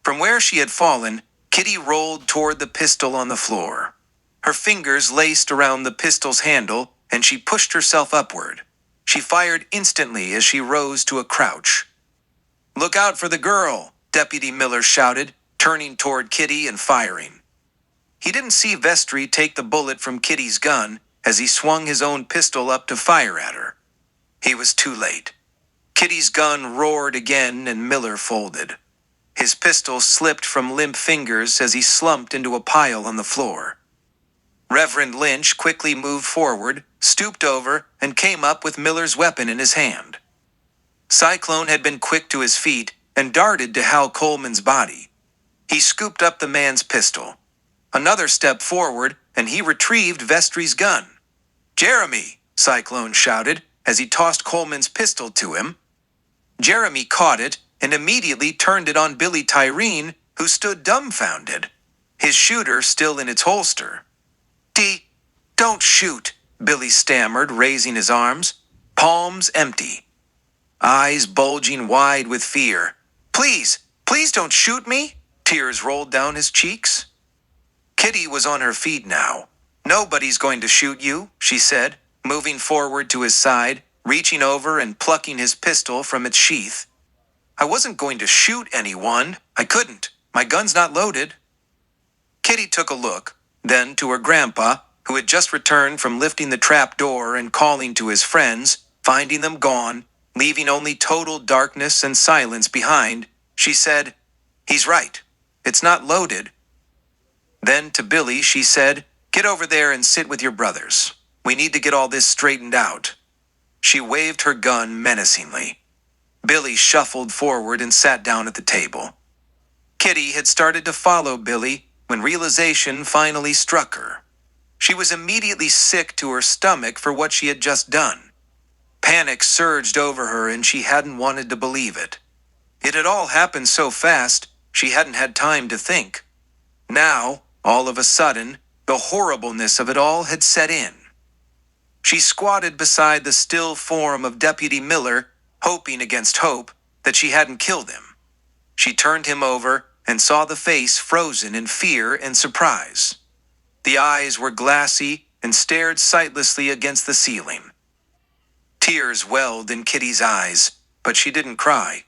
A: From where she had fallen, Kitty rolled toward the pistol on the floor. Her fingers laced around the pistol's handle, and she pushed herself upward. She fired instantly as she rose to a crouch. "Look out for the girl," Deputy Miller shouted, turning toward Kitty and firing. He didn't see Vestry take the bullet from Kitty's gun as he swung his own pistol up to fire at her. He was too late. Kitty's gun roared again and Miller folded. His pistol slipped from limp fingers as he slumped into a pile on the floor. Reverend Lynch quickly moved forward, stooped over, and came up with Miller's weapon in his hand. Cyclone had been quick to his feet and darted to Hal Coleman's body. He scooped up the man's pistol. Another step forward, and he retrieved Vestry's gun. "Jeremy!" Cyclone shouted as he tossed Coleman's pistol to him. Jeremy caught it and immediately turned it on Billy Tyreen, who stood dumbfounded, his shooter still in its holster. Don't shoot," Billy stammered, raising his arms, palms empty, eyes bulging wide with fear. Please don't shoot me." Tears rolled down his cheeks. Kitty was on her feet now. "Nobody's going to shoot you," she said, moving forward to his side, reaching over and plucking his pistol from its sheath. "I wasn't going to shoot anyone. I couldn't. My gun's not loaded." Kitty took a look, then to her grandpa, who had just returned from lifting the trap door and calling to his friends, finding them gone, leaving only total darkness and silence behind. She said, "He's right. It's not loaded." Then to Billy she said, "Get over there and sit with your brothers. We need to get all this straightened out." She waved her gun menacingly. Billy shuffled forward and sat down at the table. Kitty had started to follow Billy when realization finally struck her. She was immediately sick to her stomach for what she had just done. Panic surged over her and she hadn't wanted to believe it. It had all happened so fast, she hadn't had time to think. Now, all of a sudden, the horribleness of it all had set in. She squatted beside the still form of Deputy Miller, hoping against hope that she hadn't killed him. She turned him over and saw the face frozen in fear and surprise. The eyes were glassy and stared sightlessly against the ceiling. Tears welled in Kitty's eyes, but she didn't cry.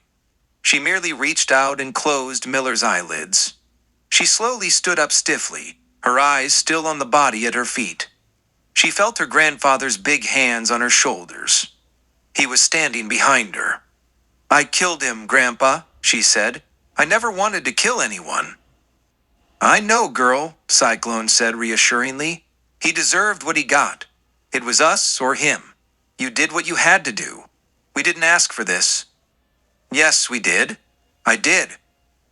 A: She merely reached out and closed Miller's eyelids. She slowly stood up stiffly, her eyes still on the body at her feet. She felt her grandfather's big hands on her shoulders. He was standing behind her. "I killed him, Grandpa," she said. "I never wanted to kill anyone." "I know, girl," Cyclone said reassuringly. "He deserved what he got. It was us or him. You did what you had to do. We didn't ask for this." "Yes, we did. I did.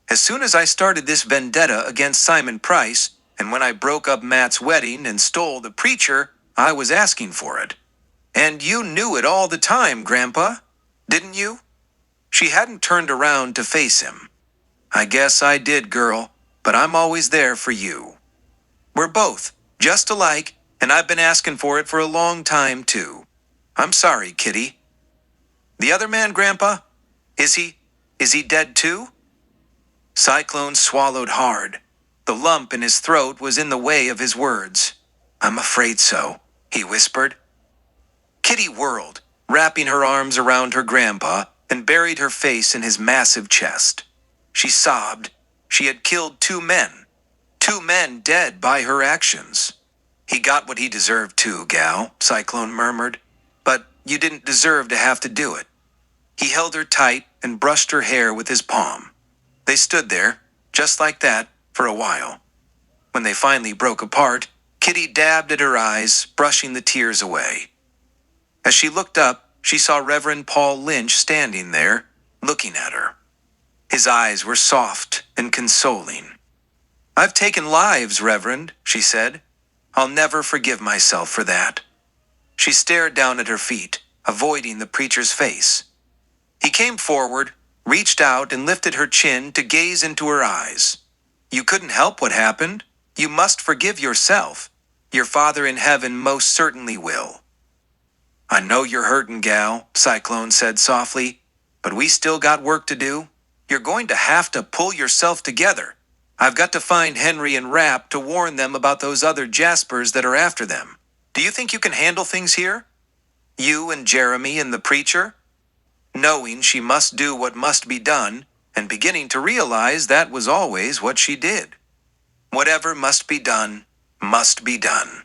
A: As soon as I started this vendetta against Simon Price, and when I broke up Matt's wedding and stole the preacher, I was asking for it. And you knew it all the time, Grandpa. Didn't you?" She hadn't turned around to face him. "I guess I did, girl, but I'm always there for you. We're both just alike, and I've been asking for it for a long time, too. I'm sorry, Kitty. The other man, Grandpa? Is he dead too? Cyclone swallowed hard. The lump in his throat was in the way of his words. I'm afraid so, he whispered. Kitty whirled, wrapping her arms around her grandpa, and buried her face in his massive chest. She sobbed. She had killed 2 men. 2 men dead by her actions. He got what he deserved too, gal, Cyclone murmured. But you didn't deserve to have to do it. He held her tight and brushed her hair with his palm. They stood there, just like that, for a while. When they finally broke apart, Kitty dabbed at her eyes, brushing the tears away. As she looked up, she saw Reverend Paul Lynch standing there, looking at her. His eyes were soft and consoling. I've taken lives, Reverend, she said. I'll never forgive myself for that. She stared down at her feet, avoiding the preacher's face. He came forward, reached out and lifted her chin to gaze into her eyes. You couldn't help what happened. You must forgive yourself. Your Father in heaven most certainly will. I know you're hurtin', gal, Cyclone said softly, but we still got work to do. You're going to have to pull yourself together. I've got to find Henry and Rapp to warn them about those other Jaspers that are after them. Do you think you can handle things here? You and Jeremy and the preacher? Knowing she must do what must be done, and beginning to realize that was always what she did. Whatever must be done, must be done.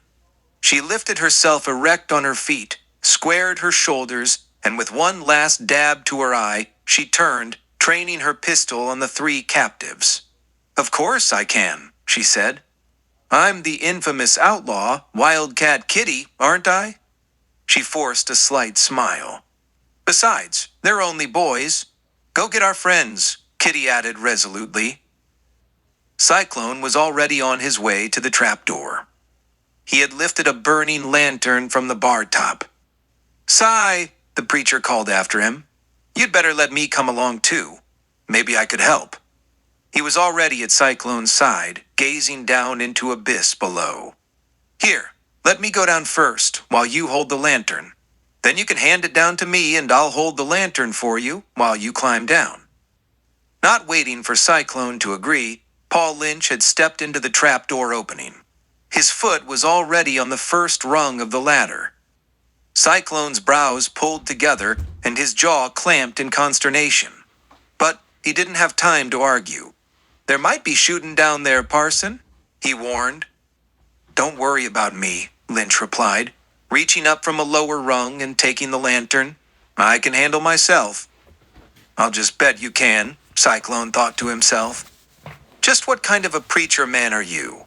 A: She lifted herself erect on her feet, squared her shoulders, and with one last dab to her eye, she turned, training her pistol on the 3 captives. Of course I can, she said. I'm the infamous outlaw, Wildcat Kitty, aren't I? She forced a slight smile. Besides, they're only boys. Go get our friends, Kitty added resolutely. Cyclone was already on his way to the trapdoor. He had lifted a burning lantern from the bar top. Cy, the preacher called after him. You'd better let me come along too. Maybe I could help. He was already at Cyclone's side, gazing down into abyss below. Here, let me go down first, while you hold the lantern. Then you can hand it down to me and I'll hold the lantern for you while you climb down. Not waiting for Cyclone to agree, Paul Lynch had stepped into the trapdoor opening. His foot was already on the first rung of the ladder. Cyclone's brows pulled together and his jaw clamped in consternation. But he didn't have time to argue. There might be shooting down there, Parson, he warned. Don't worry about me, Lynch replied, reaching up from a lower rung and taking the lantern. I can handle myself. I'll just bet you can, Cyclone thought to himself. Just what kind of a preacher man are you?